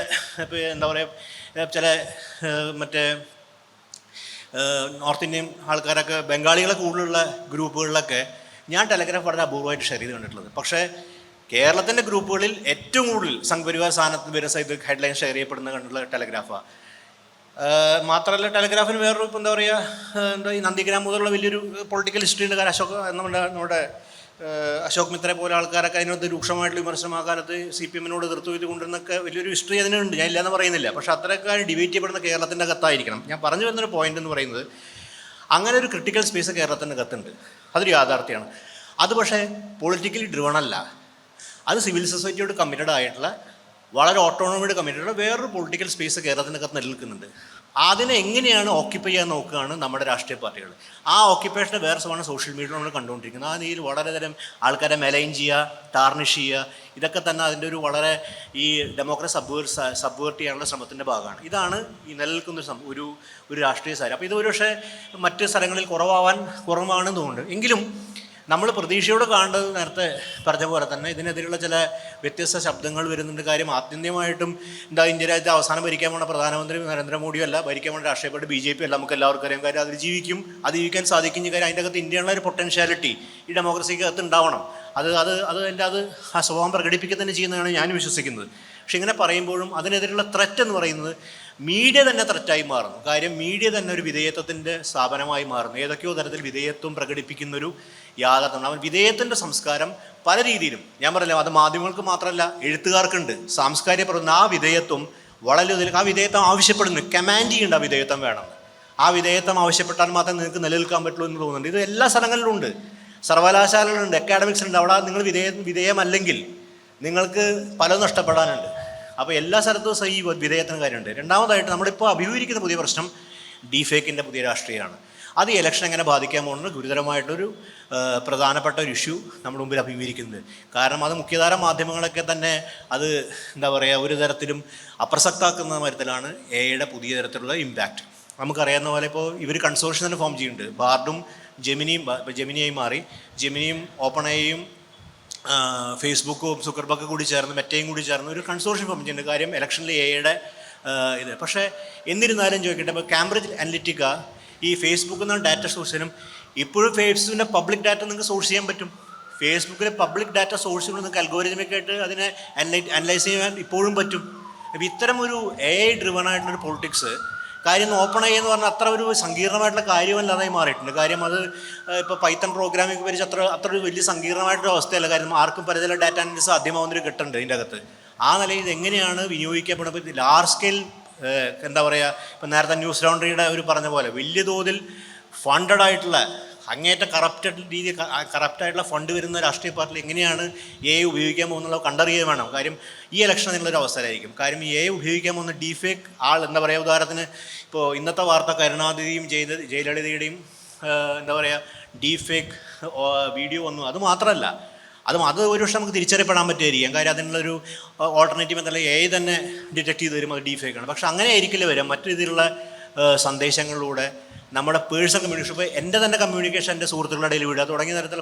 ഇപ്പോൾ എന്താ പറയുക ചില മറ്റേ നോർത്ത് ഇന്ത്യൻ ആൾക്കാരൊക്കെ ബംഗാളികളെ കൂടുതലുള്ള ഗ്രൂപ്പുകളിലൊക്കെ ഞാൻ ടെലഗ്രാഫ് വളരെ അപൂർവമായിട്ട് ഷെയർ ചെയ്ത് കണ്ടിട്ടുള്ളത്. പക്ഷേ കേരളത്തിൻ്റെ ഗ്രൂപ്പുകളിൽ ഏറ്റവും കൂടുതൽ സംഘപരിവാർ സ്ഥാനത്ത് വരുന്ന ഇത് ഹെഡ്ലൈൻ ഷെയർ ചെയ്യപ്പെടുന്ന കണ്ടുള്ള ടെലഗ്രാഫാണ്. മാത്രമല്ല ടെലഗ്രാഫിന് വേറൊരു ഇപ്പം എന്താ പറയുക, എന്താ ഈ നന്ദിഗ്രാം മുതലുള്ള വലിയൊരു പൊളിറ്റിക്കൽ ഹിസ്റ്ററി ഉണ്ട്. കാരണം നമ്മുടെ അശോക് മിത്രയെ പോലെ ആൾക്കാരൊക്കെ അതിനകത്ത് രൂക്ഷമായിട്ടുള്ള വിമർശനം ആ കാലത്ത് CPM-നോട് എതിർത്ത് ഇത് കൊണ്ടുവരുന്നൊക്കെ വലിയൊരു ഹിസ്റ്ററി അതിനുണ്ട്. ഞാൻ ഇല്ലയെന്ന് പറയുന്നില്ല. പക്ഷേ അത്രയൊക്കെ ഡിബേറ്റ് ചെയ്യപ്പെടുന്ന കേരളത്തിൻ്റെ കത്തായിരിക്കണം. ഞാൻ പറഞ്ഞു വരുന്നൊരു പോയിന്റ് എന്ന് പറയുന്നത്, അങ്ങനെ ഒരു ക്രിട്ടിക്കൽ സ്പേസ് കേരളത്തിൻ്റെ കത്തുണ്ട്. അതൊരു യാഥാർത്ഥ്യമാണ്. അത് പക്ഷേ പൊളിറ്റിക്കലി ഡ്രിവൺ അല്ല. അത് സിവിൽ സൊസൈറ്റിയോട് കമ്മിറ്റഡ് ആയിട്ടുള്ള, വളരെ ഓട്ടോണമിയോട് കമ്മിറ്റഡ് വേറൊരു പൊളിറ്റിക്കൽ സ്പേസ് കേരളത്തിൻ്റെ കത്ത് നിലനിൽക്കുന്നുണ്ട്. അതിനെ എങ്ങനെയാണ് ഓക്യുപ്പൈ ചെയ്യാൻ നോക്കുകയാണ് നമ്മുടെ രാഷ്ട്രീയ പാർട്ടികൾ. ആ ഓക്യുപ്പേഷൻ്റെ വേറെ സ്വമാണ് സോഷ്യൽ മീഡിയ നമ്മൾ കണ്ടുകൊണ്ടിരിക്കുന്നത്. ആ രീതിയിൽ വളരെതരം ആൾക്കാരെ മെലൈൻ ചെയ്യുക, ടാർണിഷ് ചെയ്യുക, ഇതൊക്കെ തന്നെ അതിൻ്റെ ഒരു വളരെ ഈ ഡെമോക്രസി സബ്വേർട്ട് ചെയ്യാനുള്ള ശ്രമത്തിൻ്റെ ഭാഗമാണ്. ഇതാണ് ഈ നിലനിൽക്കുന്ന ഒരു രാഷ്ട്രീയ സാരം. അപ്പോൾ ഇത് ഒരുപക്ഷെ മറ്റ് സ്ഥലങ്ങളിൽ കുറവാണെന്ന് തോന്നുന്നുണ്ട്. എങ്കിലും നമ്മൾ പ്രതീക്ഷയോട് കാണേണ്ടത് നേരത്തെ പറഞ്ഞ പോലെ തന്നെ ഇതിനെതിരെയുള്ള ചില വ്യത്യസ്ത ശബ്ദങ്ങൾ വരുന്നുണ്ട്. കാര്യം ആത്യന്തികമായിട്ടും ഇന്ത്യ രാജ്യത്തെ അവസാനം ഭരിക്കാൻ പോണ പ്രധാനമന്ത്രി നരേന്ദ്രമോദിയല്ല, ഭരിക്കാൻ പോണ രാഷ്ട്രീയ പാർട്ടി BJP അല്ല. നമുക്ക് എല്ലാവർക്കും അറിയാം. കാര്യം അതിജീവിക്കാൻ സാധിക്കുന്ന കാര്യം അതിൻ്റെ അകത്ത് ഇന്ത്യയുള്ള ഒരു പൊട്ടൻഷ്യാലിറ്റി ഈ ഡെമോക്രസിക്ക് അകത്ത് ഉണ്ടാവണം. അത് ആ സ്വഭാവം പ്രകടിപ്പിക്കുക തന്നെ ചെയ്യുന്നതാണ് ഞാൻ വിശ്വസിക്കുന്നത്. പക്ഷെ ഇങ്ങനെ പറയുമ്പോഴും അതിനെതിരെയുള്ള ത്രെറ്റ് എന്ന് പറയുന്നത് മീഡിയ തന്നെ ത്രെറ്റായി മാറുന്നു. കാര്യം മീഡിയ തന്നെ ഒരു വിധേയത്വത്തിൻ്റെ സ്ഥാപനമായി മാറുന്നു. ഏതൊക്കെയോ തരത്തിൽ വിധേയത്വം പ്രകടിപ്പിക്കുന്നൊരു യാഥാർത്ഥ്യമാണ്. അവൻ വിധേയത്തിൻ്റെ സംസ്കാരം പല രീതിയിലും, ഞാൻ പറയില്ല, അത് മാധ്യമങ്ങൾക്ക് മാത്രമല്ല എഴുത്തുകാർക്കുണ്ട്. സാംസ്കാരിക ആ വിധേയത്വം വളരെ ആ വിധേയത്വം ആവശ്യപ്പെടുന്നു. കമാൻഡ് ചെയ്യേണ്ട ആ വിധേയത്വം വേണം. ആ വിധേയത്വം ആവശ്യപ്പെട്ടാൽ മാത്രമേ നിങ്ങൾക്ക് നിലനിൽക്കാൻ പറ്റുള്ളൂ എന്ന് തോന്നുന്നുണ്ട്. ഇത് എല്ലാ സ്ഥലങ്ങളിലും ഉണ്ട്. സർവകലാശാലകളുണ്ട്, അക്കാഡമിക്സ് ഉണ്ട്. അവിടെ നിങ്ങൾ വിധേയമല്ലെങ്കിൽ നിങ്ങൾക്ക് പലതും നഷ്ടപ്പെടാനുണ്ട്. അപ്പോൾ എല്ലാ സ്ഥലത്തും ഈ വിധേയത്തിന് കാര്യമുണ്ട്. രണ്ടാമതായിട്ട് നമ്മളിപ്പോൾ അഭിമുഖീകരിക്കുന്ന പുതിയ പ്രശ്നം ഡീഫേക്കിൻ്റെ പുതിയ രാഷ്ട്രീയമാണ്. അത് ഈ ഇലക്ഷൻ എങ്ങനെ ബാധിക്കാൻ പോകുന്നത് ഗുരുതരമായിട്ടൊരു പ്രധാനപ്പെട്ട ഒരു ഇഷ്യൂ നമ്മുടെ മുമ്പിൽ അഭിമുഖീകരിക്കുന്നത്. കാരണം അത് മുഖ്യധാര മാധ്യമങ്ങളൊക്കെ തന്നെ അത് എന്താ പറയുക, ഒരു തരത്തിലും അപ്രസക്താക്കുന്ന തരത്തിലാണ് AI-യുടെ പുതിയ തരത്തിലുള്ള ഇമ്പാക്റ്റ്. നമുക്കറിയാവുന്ന പോലെ ഇപ്പോൾ ഇവർ കൺസോർഷ്യം തന്നെ ഫോം ചെയ്യുന്നുണ്ട്. ബാർഡും ജെമിനിയായി മാറി. ജെമിനിയും OpenAIയും ഫേസ്ബുക്കും സുക്കർബർഗും കൂടി ചേർന്ന് മെറ്റയും കൂടി ചേർന്ന് ഒരു കൺസോർഷ്യം ഫോം ചെയ്യുന്നുണ്ട്. കാര്യം ഇലക്ഷനിൽ AI-യുടെ ഇത്. പക്ഷേ എന്നിരുന്നാലും ചോദിക്കട്ടെ, ഇപ്പോൾ കാംബ്രിഡ്ജ് അനലിറ്റിക്ക ഈ ഫേസ്ബുക്കിൽ നിന്നാണ് ഡാറ്റ സോഴ്സ് ചെയ്യാനും. ഇപ്പോഴും ഫേസ്ബുക്കിൻ്റെ പബ്ലിക് ഡാറ്റ നിങ്ങൾക്ക് സോഴ്സ് ചെയ്യാൻ പറ്റും. ഫേസ്ബുക്കിലെ പബ്ലിക് ഡാറ്റ സോഴ്സ് ചെയ്യുമ്പോൾ നിങ്ങൾക്ക് അൽഗോരിതമിക്കായിട്ട് അതിനെ അനലൈസ് ചെയ്യാൻ ഇപ്പോഴും പറ്റും. അപ്പോൾ ഇത്തരം ഒരു AI ഡ്രിവൺ ആയിട്ടുള്ളൊരു പൊളിറ്റിക്സ് കാര്യം OpenAI എന്ന് പറഞ്ഞാൽ അത്ര ഒരു സങ്കീർണമായിട്ടുള്ള കാര്യമല്ലാതായി മാറിയിട്ടുണ്ട്. കാര്യം അത് ഇപ്പോൾ പൈത്തൺ പ്രോഗ്രാമിംഗ് ഉപയോഗിച്ച് അത്ര ഒരു വലിയ സങ്കീർണമായിട്ടൊരു അവസ്ഥയല്ല. കാര്യം ആർക്കും പലതരം ഡാറ്റ അനലിസിസ് സാധ്യമാവുന്നൊരു ഘട്ടമുണ്ട് ഇതിൻ്റെ അകത്ത്. ആ നിലയിൽ ഇതെങ്ങനെയാണ് വിനിയോഗിക്കപ്പെടുന്നത് ലാർജ് സ്കെയിൽ എന്താ പറയുക, ഇപ്പം നേരത്തെ ന്യൂസ് ലൗണ്ടറിയുടെ ഒരു പറഞ്ഞ പോലെ വലിയ തോതിൽ ഫണ്ടഡ് ആയിട്ടുള്ള അങ്ങേറ്റ കറപ്റ്റായിട്ടുള്ള ഫണ്ട് വരുന്ന രാഷ്ട്രീയ പാർട്ടിയിൽ എങ്ങനെയാണ് AI ഉപയോഗിക്കാൻ പോകുന്നത് കണ്ടറിയുക വേണം. കാര്യം ഈ ഇലക്ഷൻ നിന്നുള്ളൊരു അവസരമായിരിക്കും. കാര്യം ഈ AI ഉപയോഗിക്കാൻ പോകുന്ന ഡീഫേക്ക് എന്താ പറയുക, ഉദാഹരണത്തിന് ഇപ്പോൾ ഇന്നത്തെ വാർത്ത കരുണാനിധിയും ജയലളിതയുടെയും എന്താ പറയുക ഡീഫേക്ക് വീഡിയോ വന്നു. അത് മാത്രമല്ല, അത് ഒരുപക്ഷെ നമുക്ക് തിരിച്ചറിയപ്പെടാൻ പറ്റുമായിരിക്കാം. കാര്യം അതിനുള്ളൊരു ഓൾട്ടർനേറ്റീവ് എന്നല്ല AI തന്നെ ഡിറ്റക്ട് ചെയ്ത് തരും അത് ഡീഫേക്കാണ്. പക്ഷെ അങ്ങനെ ആയിരിക്കില്ല വരാം. മറ്റു രീതിയിലുള്ള സന്ദേശങ്ങളിലൂടെ നമ്മുടെ പേഴ്സണൽ കമ്മ്യൂണിക്കേഷൻ, ഇപ്പോൾ എൻ്റെ തന്നെ കമ്മ്യൂണിക്കേഷൻ എൻ്റെ സുഹൃത്തുക്കളുടെ ഇടയിൽ വിടുക തുടങ്ങിയ തരത്തിൽ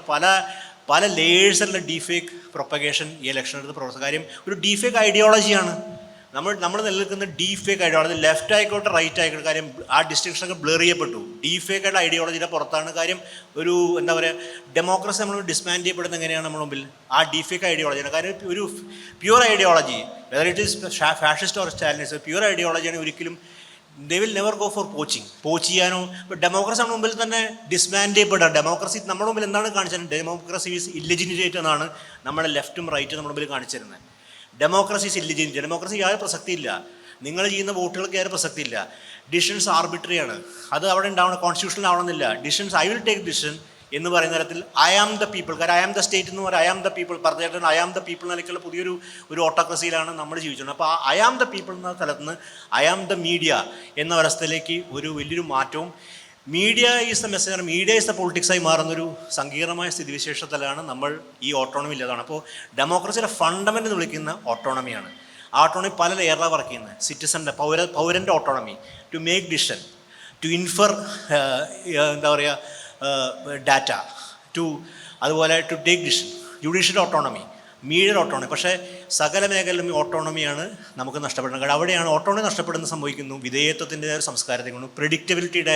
പല ലേയേഴ്സിലുള്ള ഡീഫേക്ക് പ്രൊപ്പഗേഷൻ ഈ ഇലക്ഷൻ എടുത്ത് പ്രവർത്തിച്ച കാര്യം ഒരു ഡീഫേക്ക് ഐഡിയോളജിയാണ്. നമ്മൾ നിലനിൽക്കുന്ന ഡീഫേക്ക് ഐഡിയോളജി, ലെഫ്റ്റ് ആയിക്കോട്ടെ റൈറ്റ് ആയിക്കോട്ടെ, കാര്യം ആ ഡിസ്റ്റിങ്ഷനൊക്കെ ബ്ലർ ചെയ്യപ്പെട്ടു. ഡീഫേക്കായിട്ട് ഐഡിയോളജിയുടെ പുറത്താണ്. കാര്യം ഒരു എന്താ പറയുക, ഡെമോക്രസി നമ്മൾ ഡിസ്മാൻഡ് ചെയ്യപ്പെടുന്നത് എങ്ങനെയാണ് നമ്മുടെ മുമ്പിൽ ആ ഡീഫേക്ക് ഐഡിയോളജിയാണ്. കാര്യം ഒരു pure ideology, whether it is fascist or Stalinist, pure ഐഡിയോളജിയാണ് ഒരിക്കലും they will never go for പോച്ച് ചെയ്യാനോ. ഇപ്പോൾ ഡെമോക്രസി നമ്മുടെ മുമ്പിൽ തന്നെ ഡിസ്മാൻഡ് ചെയ്യപ്പെടുക. ഡെമോക്രസി നമ്മുടെ മുമ്പിൽ എന്താണ് കാണിച്ചത്? ഡെമോക്രസി ഈസ് ഇല്ലെജിനിറ്റേറ്റ് എന്നാണ് നമ്മുടെ ലെഫ്റ്റും റൈറ്റും നമ്മുടെ മുമ്പിൽ കാണിച്ചിരുന്നത്. Democracy is ഇല്ലെജിനിറ്റ്. ഡെമോക്രസി യാതൊരു പ്രസക്തിയില്ല. നിങ്ങൾ ചെയ്യുന്ന വോട്ടുകൾക്ക് യാതൊരു പ്രസക്തിയില്ല. ഡിസിഷൻസ് ആർബിട്രറിയാണ്. അത് അവിടെ ഉണ്ടാവണം, കോൺസ്റ്റിറ്റ്യൂഷനിൽ ആവണമെന്നില്ല. Decisions I will take decision എന്ന് പറയുന്ന തരത്തിൽ ഐ ആം ദ പീപ്പിൾ, കാരണം ഐ ആം ദ സ്റ്റേറ്റ് എന്ന് പറയുക ഐ ആം ദ പീപ്പിൾ പറഞ്ഞിട്ട് ഐ ആം ദ പീപ്പിൾ നിലയ്ക്കുള്ള പുതിയൊരു ഓട്ടോക്രസിയിലാണ് നമ്മൾ ജീവിച്ചിരുന്നത്. അപ്പോൾ ഐ ആം ദ പീപ്പിൾ എന്ന സ്ഥലത്ത് നിന്ന് ഐ ആം ദ മീഡിയ എന്ന അവസ്ഥയിലേക്ക് ഒരു വലിയൊരു മാറ്റവും media is the messenger, media is the പൊളിറ്റിക്സായി മാറുന്നൊരു സങ്കീർണമായ സ്ഥിതിവിശേഷത്തിലാണ് നമ്മൾ ഈ ഓട്ടോണമി ഇല്ലാതാണ്. അപ്പോൾ ഡെമോക്രസിയുടെ ഫണ്ടമെൻ്റ് എന്ന് വിളിക്കുന്ന ഓട്ടോണമിയാണ്. ആ ഓട്ടോണമി പല ലെയറിലാണ് വർക്ക് ചെയ്യുന്നത്. സിറ്റിസൻ്റെ പൗരൻ്റെ autonomy to make decision, to infer എന്താ പറയുക ഡാറ്റ, അതുപോലെ to take decision, judicial autonomy, medial autonomy. പക്ഷേ സകല മേഖലയിലും ഓട്ടോണമിയാണ് നമുക്ക് നഷ്ടപ്പെടുന്നത്. അവിടെയാണ് ഓട്ടോണമി നഷ്ടപ്പെടുന്ന സംഭവിക്കുന്നു വിധേയത്വത്തിൻ്റെ ഒരു സംസ്കാരത്തെ കൊണ്ട് പ്രെഡിക്റ്റബിലിറ്റിയുടെ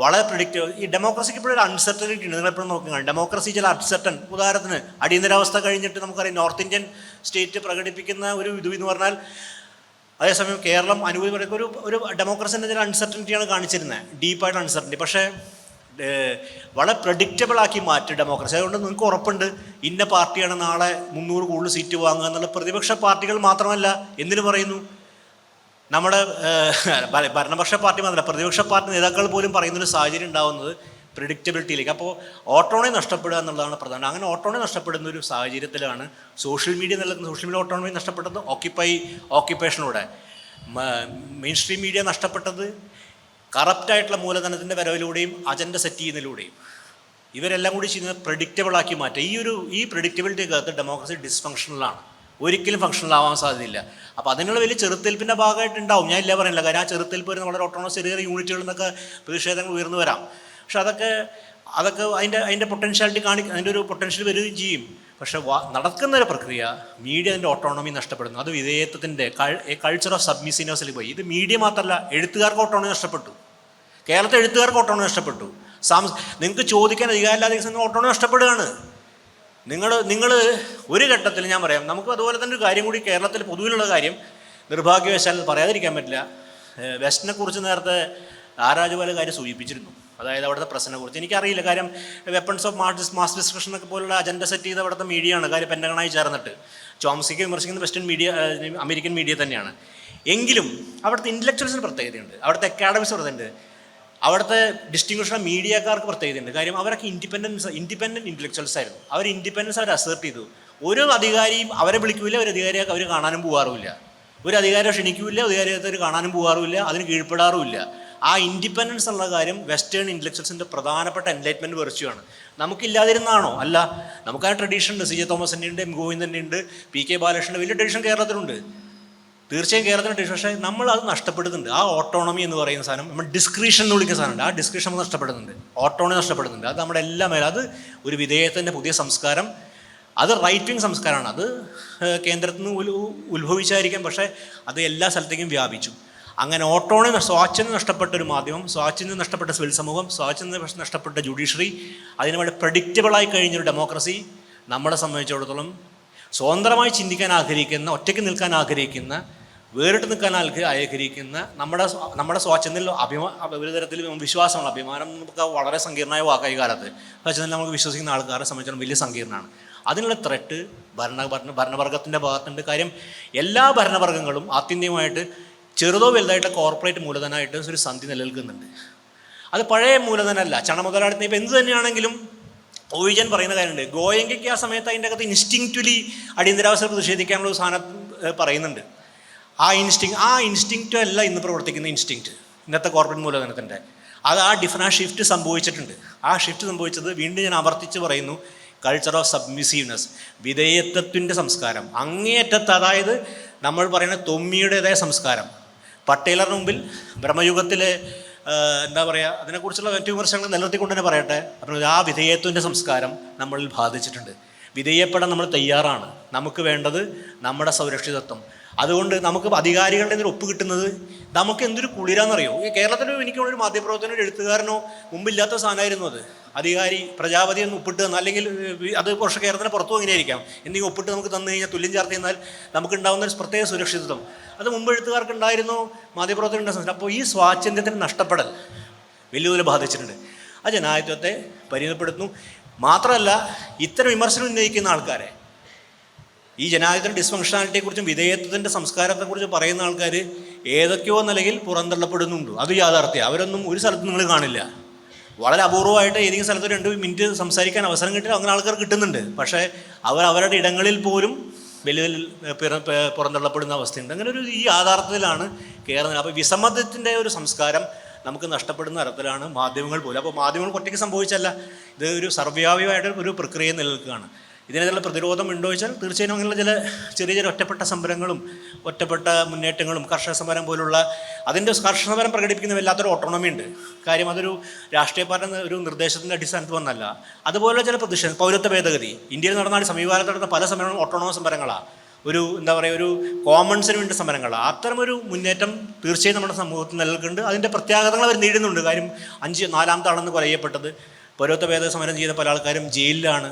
വളരെ പ്രെഡിക്റ്റബിൾ. ഈ ഡെമോക്രസിക്ക് ഇപ്പോഴൊരു അൺസർട്ടനിറ്റി ഉണ്ട്. നിങ്ങളെപ്പോഴും നോക്കുക, ഡെമോക്രസി ചില അൺസർട്ടൻ. ഉദാഹരണത്തിന്, 'അടിയന്തരാവസ്ഥ കഴിഞ്ഞിട്ട് നമുക്കറിയാം നോർത്ത് ഇന്ത്യൻ സ്റ്റേറ്റ് പ്രകടിപ്പിക്കുന്ന ഒരു ഇത് എന്ന് പറഞ്ഞാൽ അതേസമയം കേരളം അനുകൂലി പറയുന്ന ഒരു ഡെമോക്രസിൻ്റെ ചില അൺസർട്ടനിറ്റിയാണ് കാണിച്ചിരുന്നത്, ഡീപ്പായിട്ട് അൺസർട്ടനിറ്റി. പക്ഷേ വളരെ പ്രഡിക്റ്റബിൾ ആക്കി മാറ്റി ഡെമോക്രസി. അതുകൊണ്ട് നിങ്ങൾക്ക് ഉറപ്പുണ്ട് ഇന്ന പാർട്ടിയാണ് നാളെ 300 കൂടുതൽ സീറ്റ് വാങ്ങുക എന്നുള്ള പ്രതിപക്ഷ പാർട്ടികൾ മാത്രമല്ല, എന്തിനു പറയുന്നു, നമ്മുടെ ഭരണപക്ഷ പാർട്ടി മാത്രമല്ല പ്രതിപക്ഷ പാർട്ടി നേതാക്കൾ പോലും പറയുന്നൊരു സാഹചര്യം ഉണ്ടാകുന്നത് പ്രിഡിക്റ്റബിലിറ്റിയിലേക്ക്. അപ്പോൾ ഓട്ടോണമി നഷ്ടപ്പെടുക എന്നുള്ളതാണ് പ്രധാനം. അങ്ങനെ ഓട്ടോണമി നഷ്ടപ്പെടുന്ന ഒരു സാഹചര്യത്തിലാണ് സോഷ്യൽ മീഡിയ നിലനിൽക്കുന്നത്. സോഷ്യൽ മീഡിയ ഓട്ടോണമി നഷ്ടപ്പെട്ടത് ഓക്യുപ്പേഷനിലൂടെ, മെയിൻ സ്ട്രീം മീഡിയ നഷ്ടപ്പെട്ടത് കറപ്റ്റായിട്ടുള്ള മൂലധനത്തിൻ്റെ വരവിലൂടെയും അജണ്ട സെറ്റ് ചെയ്യുന്നതിലൂടെയും. ഇവരെല്ലാം കൂടി ചെയ്യുന്നത് പ്രഡിക്റ്റബിളാക്കി മാറ്റുക. ഈ പ്രഡിക്റ്റബിലിറ്റിക്കകത്ത് ഡെമോക്രസി ഡിസ്ഫങ്ഷണലാണ്, ഒരിക്കലും ഫങ്ഷണൽ ആവാൻ സാധ്യതയില്ല. അപ്പോൾ അതിനുള്ള വലിയ ചെറുത്തേൽപ്പിൻ്റെ ഭാഗമായിട്ടുണ്ടാവും, ഞാൻ ഇല്ല പറയുന്നില്ല. കാര്യം ആ ചെറുത്തേൽപ്പ് വരുന്ന വളരെ ഓട്ടോണമസ് ചെറിയ യൂണിറ്റുകളിൽ നിന്നൊക്കെ പ്രതിഷേധങ്ങൾ ഉയർന്നു വരാം. പക്ഷെ അതൊക്കെ അതിൻ്റെ പൊട്ടൻഷ്യാലിറ്റി അതിൻ്റെ ഒരു പൊട്ടൻഷ്യൽ വരികയും ചെയ്യും. പക്ഷെ നടക്കുന്നൊരു പ്രക്രിയ മീഡിയ അതിൻ്റെ ഓട്ടോണമി നഷ്ടപ്പെടുന്നു. അത് വിധേയത്വത്തിൻ്റെ കൾച്ചർ ഓഫ് സബ്മിസീനസിൽ പോയി. ഇത് മീഡിയ മാത്രമല്ല, എഴുത്തുകാർക്ക് ഓട്ടോണമി നഷ്ടപ്പെട്ടു. കേരളത്തിൽ എഴുത്തുകാർക്ക് ഓട്ടോണമി നഷ്ടപ്പെട്ടു. നിങ്ങൾക്ക് ചോദിക്കാൻ അധികാരമില്ലാതെ ഓട്ടോണമി നഷ്ടപ്പെടുകയാണ്. നിങ്ങൾ ഒരു ഘട്ടത്തിൽ ഞാൻ പറയാം, നമുക്ക് അതുപോലെ തന്നെ ഒരു കാര്യം കൂടി കേരളത്തിൽ പൊതുവിലുള്ള കാര്യം നിർഭാഗ്യവശാൽ പറയാതിരിക്കാൻ പറ്റില്ല. വെസ്റ്റിനെ കുറിച്ച് നേരത്തെ ആരാജുപാല കാര്യം സൂചിപ്പിച്ചിരുന്നു, അതായത് അവിടുത്തെ പ്രശ്നത്തെക്കുറിച്ച്. എനിക്കറിയില്ല, കാര്യം വെപ്പൺസ് ഓഫ് മാസ് ഡിസ്ട്രക്ഷൻ ഒക്കെ പോലുള്ള അജണ്ട സെറ്റ് ചെയ്ത് അവിടുത്തെ മീഡിയയാണ്, കാര്യം പെൻറ്റഗണായി ചേർന്നിട്ട് ചോംസ്കിക്ക് വിമർശിക്കുന്ന വെസ്റ്റേൺ മീഡിയ, അമേരിക്കൻ മീഡിയ തന്നെയാണ്. എങ്കിലും അവിടുത്തെ ഇൻ്റലക്ച്വൽസിന് പ്രത്യേകതയുണ്ട്, അവിടുത്തെ അക്കാഡമിക്സ് പ്രത്യേകതയുണ്ട്, അവിടുത്തെ ഡിസ്റ്റിങ്ഷനുള്ള മീഡിയക്കാർക്ക് പ്രത്യേകതയുണ്ട്. കാര്യം അവരൊക്കെ ഇൻഡിപെൻഡൻറ്റ് ഇൻ്റലക്ച്വൽസ് ആയിരുന്നു. അവർ ഇൻഡിപെൻഡൻസ് അവർ അസേർട്ട് ചെയ്തു. ഒരു അധികാരിയും അവരെ വിളിക്കില്ല, ഒരു അധികാരിയെ അവർ കാണാനും പോകാറുമില്ല, ഒരു അധികാരിയെ ക്ഷണിക്കില്ല, അധികാരിയത്തെ അവർ കാണാനും പോകാറുമില്ല, അതിന് കീഴ്പ്പെടാറുമില്ല. ആ ഇൻഡിപെൻഡൻസ് എന്നുള്ള കാര്യം വെസ്റ്റേൺ ഇൻ്റലക്ച്വൽസിൻ്റെ പ്രധാനപ്പെട്ട എൻലൈറ്റ്മെൻറ്റ് വെർച്യുവാണ്. നമുക്കില്ലാതിരുന്നാണോ? അല്ല, നമുക്ക് ആ ട്രഡീഷൻ ഉണ്ട്. CJ തോമസിൻ്റെ ഉണ്ട്, ഗോവിന്ദൻ്റെ ഉണ്ട്, PK ബാലകൃഷ്ണൻ്റെ വലിയ ട്രഡീഷൻ കേരളത്തിലുണ്ട്. തീർച്ചയായും കേരളത്തിൻ്റെ ട്രഡീഷൻ. പക്ഷേ നമ്മൾ അത് നഷ്ടപ്പെടുന്നുണ്ട്. ആ ഓട്ടോണമി എന്ന് പറയുന്ന സാധനം, നമ്മൾ ഡിസ്ക്രിഷൻ എന്ന് വിളിക്കുന്ന സാധനമുണ്ട്, ആ ഡിസ്ക്രിഷൻ നമ്മൾ നഷ്ടപ്പെടുന്നുണ്ട്, ഓട്ടോണമി നഷ്ടപ്പെടുന്നുണ്ട്. അത് നമ്മുടെ എല്ലാ മേലും, അത് ഒരു വിധേയത്തിൻ്റെ പുതിയ സംസ്കാരം, അത് റൈറ്റ് വിങ് സംസ്കാരമാണ്. അത് കേന്ദ്രത്തിൽ നിന്ന് ഉത്ഭവിച്ചായിരിക്കാം, പക്ഷേ അത് എല്ലാ സ്ഥലത്തേക്കും വ്യാപിച്ചു. അങ്ങനെ ഓട്ടോണമി, സ്വാച്ഛന്യം നഷ്ടപ്പെട്ട ഒരു മാധ്യമം, സ്വാച്ഛന്യം നഷ്ടപ്പെട്ട സിവിൽ സമൂഹം, സ്വാച്ഛന്യം നഷ്ടപ്പെട്ട ജുഡീഷ്യറി, അതിന് വേണ്ടി പ്രഡിക്റ്റബിളായി കഴിഞ്ഞൊരു ഡെമോക്രസി നമ്മളെ സംബന്ധിച്ചിടത്തോളം സ്വതന്ത്രമായി ചിന്തിക്കാൻ ആഗ്രഹിക്കുന്ന, ഒറ്റയ്ക്ക് നിൽക്കാൻ ആഗ്രഹിക്കുന്ന, വേറിട്ട് നിൽക്കാൻ ആഗ്രഹിക്കുന്ന, നമ്മുടെ സ്വാച്ഛന്യത്തിൽ ഒരു തരത്തിൽ വിശ്വാസമുള്ള, അഭിമാനം നമുക്ക് വളരെ സങ്കീർണമായ വാക്കായി കാലത്ത് സ്വാച്ഛന്യത്തിൽ നമുക്ക് വിശ്വസിക്കുന്ന ആൾക്കാരെ സംബന്ധിച്ചിടത്തോളം വലിയ സങ്കീർണ്ണമാണ്. അതിനുള്ള ത്രെട്ട് ഭരണവർഗത്തിൻ്റെ ഭാഗത്തുണ്ട്. കാര്യം എല്ലാ ഭരണവർഗങ്ങളും ആത്യന്തികമായിട്ട് ചെറുതോ വലുതായിട്ട് കോർപ്പറേറ്റ് മൂലധനമായിട്ട് ഒരു സന്ധി നിലനിൽക്കുന്നുണ്ട്. അത് പഴയ മൂലധനമല്ല, ചണമുതലാളിത്തം. ഇപ്പോൾ എന്ത് തന്നെയാണെങ്കിലും ഓയിജൻ പറയുന്ന കാര്യമുണ്ട്, ഗോയങ്കയ്ക്ക് ആ സമയത്ത് അതിൻ്റെ അകത്ത് ഇൻസ്റ്റിങ്ക്റ്റ്വലി അടിയന്തരാവസ്ഥ പ്രതിഷേധിക്കാനുള്ള ഒരു സാധനം പറയുന്നുണ്ട്. ആ ഇൻസ്റ്റിങ്ക്റ്റ് അല്ല ഇന്ന് പ്രവർത്തിക്കുന്ന ഇൻസ്റ്റിങ്ക്റ്റ് ഇന്നത്തെ കോർപ്പറേറ്റ് മൂലധനത്തിൻ്റെ. അത് ആ ഷിഫ്റ്റ് സംഭവിച്ചിട്ടുണ്ട്. ആ ഷിഫ്റ്റ് സംഭവിച്ചത് വീണ്ടും ഞാൻ ആവർത്തിച്ച് പറയുന്നു, കൾച്ചർ ഓഫ് സബ്മിസീവ്നെസ്, വിധേയത്വത്തിൻ്റെ സംസ്കാരം അങ്ങേയറ്റത്ത്. അതായത് നമ്മൾ പറയുന്ന തൊമ്മിയുടേതായ സംസ്കാരം. പട്ടേലറിന് മുമ്പിൽ ബ്രഹ്മയുഗത്തിലെ എന്താ പറയുക, അതിനെക്കുറിച്ചുള്ള മറ്റു വിമർശനങ്ങൾ നിലനിർത്തിക്കൊണ്ട് തന്നെ പറയട്ടെ, അപ്പോൾ ആ വിധേയത്വൻ്റെ സംസ്കാരം നമ്മളിൽ ബാധിച്ചിട്ടുണ്ട്. വിധേയപ്പെടാൻ നമ്മൾ തയ്യാറാണ്. നമുക്ക് വേണ്ടത് നമ്മുടെ സുരക്ഷിതത്വം. അതുകൊണ്ട് നമുക്ക് അധികാരികളുടെ ഇതിൽ ഒപ്പ് കിട്ടുന്നത് നമുക്ക് എന്തൊരു കുളിരാന്നറിയോ. ഈ കേരളത്തിൽ എനിക്ക് ഒരു മാധ്യമപ്രവർത്തനോ ഒരു എഴുത്തുകാരനോ മുമ്പില്ലാത്ത സാധനമായിരുന്നു അത്. അധികാരി പ്രജാപതി ഒന്ന് ഒപ്പിട്ട് തന്നാൽ, അല്ലെങ്കിൽ അത് കുറച്ച് കേരളത്തിന് പുറത്തും അങ്ങനെയായിരിക്കാം, എന്തെങ്കിലും ഒപ്പിട്ട് നമുക്ക് തന്നു കഴിഞ്ഞാൽ തുല്യം ചേർത്ത് കഴിഞ്ഞാൽ നമുക്കുണ്ടാകുന്ന ഒരു പ്രത്യേക സുരക്ഷിതത്വം അത് മുമ്പ് എഴുത്തുകാർക്ക് ഉണ്ടായിരുന്നു, മാധ്യമപ്രവർത്തനം. അപ്പോൾ ഈ സ്വാച്ഛന്യത്തിന് നഷ്ടപ്പെടൽ വലിയ ബാധിച്ചിട്ടുണ്ട്. ആ ജനാധിപത്യത്തെ പരിമിതപ്പെടുത്തുന്നു. മാത്രമല്ല, ഇത്തരം വിമർശനം ഉന്നയിക്കുന്ന ആൾക്കാരെ, ഈ ജനാധിപത്യ ഡിസ്ഫങ്ഷനാലിറ്റിയെക്കുറിച്ചും വിധേയത്വത്തിൻ്റെ സംസ്കാരത്തെക്കുറിച്ച് പറയുന്ന ആൾക്കാർ ഏതൊക്കെയോ നിലയിൽ പുറന്തള്ളപ്പെടുന്നുണ്ട്. അത് യാഥാർത്ഥ്യം. അവരൊന്നും ഒരു സ്ഥലത്ത് നിങ്ങൾ കാണില്ല. വളരെ അപൂർവമായിട്ട് ഏതെങ്കിലും സ്ഥലത്ത് 2 മിനിറ്റ് സംസാരിക്കാൻ അവസരം കിട്ടിയാൽ അങ്ങനെ ആൾക്കാർ കിട്ടുന്നുണ്ട്. പക്ഷേ അവരുടെ ഇടങ്ങളിൽ പോലും വലിയ പുറന്തള്ളപ്പെടുന്ന അവസ്ഥയുണ്ട്. അങ്ങനെ ഈ യാഥാർത്ഥ്യത്തിലാണ് കേരളം. അപ്പോൾ വിസമ്മതത്തിൻ്റെ ഒരു സംസ്കാരം നമുക്ക് നഷ്ടപ്പെടുന്ന തരത്തിലാണ് മാധ്യമങ്ങൾ പോലും. അപ്പോൾ മാധ്യമങ്ങൾ ഒറ്റയ്ക്ക് സംഭവിച്ചല്ല, ഇത് ഒരു സർവ്വവ്യാപിയായിട്ട് ഒരു പ്രക്രിയ നിലനിൽക്കുകയാണ്. ഇതിനെതിരെ പ്രതിരോധം ഉണ്ടോ ചോദിച്ചാൽ തീർച്ചയായും അങ്ങനെയുള്ള ചെറിയ ഒറ്റപ്പെട്ട സമരങ്ങളും ഒറ്റപ്പെട്ട മുന്നേറ്റങ്ങളും, കർഷക സമരം പോലുള്ള അതിൻ്റെ കർഷക സമരം പ്രകടിപ്പിക്കുന്ന വല്ലാത്തൊരു ഓട്ടോണമി ഉണ്ട്. കാര്യം അതൊരു രാഷ്ട്രീയ പാർട്ടി ഒരു നിർദ്ദേശത്തിൻ്റെ അടിസ്ഥാനത്ത് വന്നല്ല. അതുപോലെ ചില പ്രതിഷേധം, പൗരത്വ ഭേദഗതി ഇന്ത്യയിൽ നടന്ന സമീപകാലത്ത് നടന്ന പല സമരങ്ങളും ഓട്ടോണമസ് സമരങ്ങളാണ്. ഒരു എന്താ പറയുക, ഒരു കോമൺസിന് വേണ്ടി സമരങ്ങളാണ്. അത്തരമൊരു മുന്നേറ്റം തീർച്ചയായും നമ്മുടെ സമൂഹത്തിൽ നിലനിൽക്കുന്നുണ്ട്. അതിൻ്റെ പ്രത്യാഘാതങ്ങൾ അവർ നേരിടുന്നുണ്ട്. കാര്യം 4-ാമത്തെ ആളെന്ന് കൊല ചെയ്യപ്പെട്ടത്, പൗരത്വ ഭേദഗതി സമരം ചെയ്ത പല ആൾക്കാരും ജയിലിലാണ്.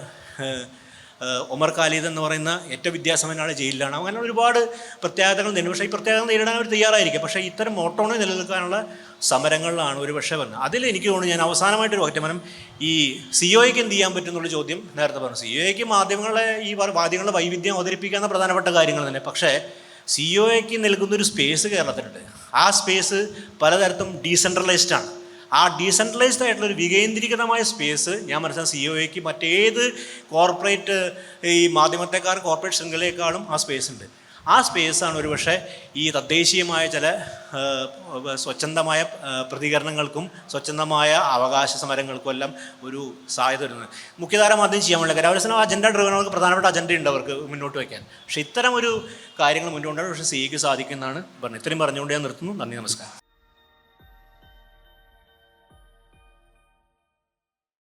ഒമർ ഖാലിദ് എന്ന് പറയുന്ന ഏറ്റവും വിദ്യാസമ്പന്നനാണ്, ജയിലിലാണ്. അങ്ങനെ ഒരുപാട് പ്രത്യേകതകൾ നേരിടും. പക്ഷേ ഈ പ്രത്യേകത നേരിടാൻ അവർ തയ്യാറായിരിക്കും. പക്ഷേ ഇത്തരം ഓട്ടോണമി നിലനിൽക്കാനുള്ള സമരങ്ങളിലാണ് ഒരു പക്ഷേ വരുന്നത്. അതിൽ എനിക്ക് തോന്നുന്നു, ഞാൻ അവസാനമായിട്ടൊരു ഒറ്റമനം, ഈ സിഒയ്ക്ക് എന്ത് ചെയ്യാൻ പറ്റും എന്നുള്ള ചോദ്യം നേരത്തെ പറഞ്ഞു. സിഒയ്ക്ക് മാധ്യമങ്ങളെ ഈ വാദ്യങ്ങളുടെ വൈവിധ്യം അവതരിപ്പിക്കാവുന്ന പ്രധാനപ്പെട്ട കാര്യങ്ങൾ തന്നെ. പക്ഷേ സിഒയ്ക്ക് നൽകുന്നൊരു സ്പേസ് കേരളത്തിലുണ്ട്. ആ സ്പേസ് പലതരത്തും ഡീസെൻട്രലൈസ്ഡ് ആണ്. ആ ഡീസെൻട്രലൈസ്ഡ് ആയിട്ടുള്ള ഒരു വികേന്ദ്രീകൃതമായ സ്പേസ് ഞാൻ മനസ്സിലാക്കി സിഒയ്ക്ക് മറ്റേത് കോർപ്പറേറ്റ് ഈ മാധ്യമത്തെക്കാർ കോർപ്പറേറ്റ് ശൃംഖലയെക്കാളും ആ സ്പേസ് ഉണ്ട്. ആ സ്പേസാണ് ഒരു പക്ഷേ ഈ തദ്ദേശീയമായ ചില സ്വച്ഛന്തമായ പ്രതികരണങ്ങൾക്കും സ്വച്ഛന്തമായ അവകാശ സമരങ്ങൾക്കും എല്ലാം ഒരു സാധ്യത വരുന്നത്. മുഖ്യധാര മാധ്യമം ചെയ്യാൻ പറ്റില്ല. കരകൗശലം അജണ്ട ഡ്രിവനുകൾക്ക് പ്രധാനപ്പെട്ട അജണ്ടയുണ്ട് അവർക്ക് മുന്നോട്ട് വയ്ക്കാൻ. പക്ഷേ ഇത്തരം ഒരു കാര്യങ്ങൾ മുന്നോട്ട് പക്ഷേ സിക്ക് സാധിക്കുന്നതാണ് പറഞ്ഞത്. ഇത്രയും പറഞ്ഞുകൊണ്ട് ഞാൻ നിർത്തുന്നു. നന്ദി, നമസ്കാരം.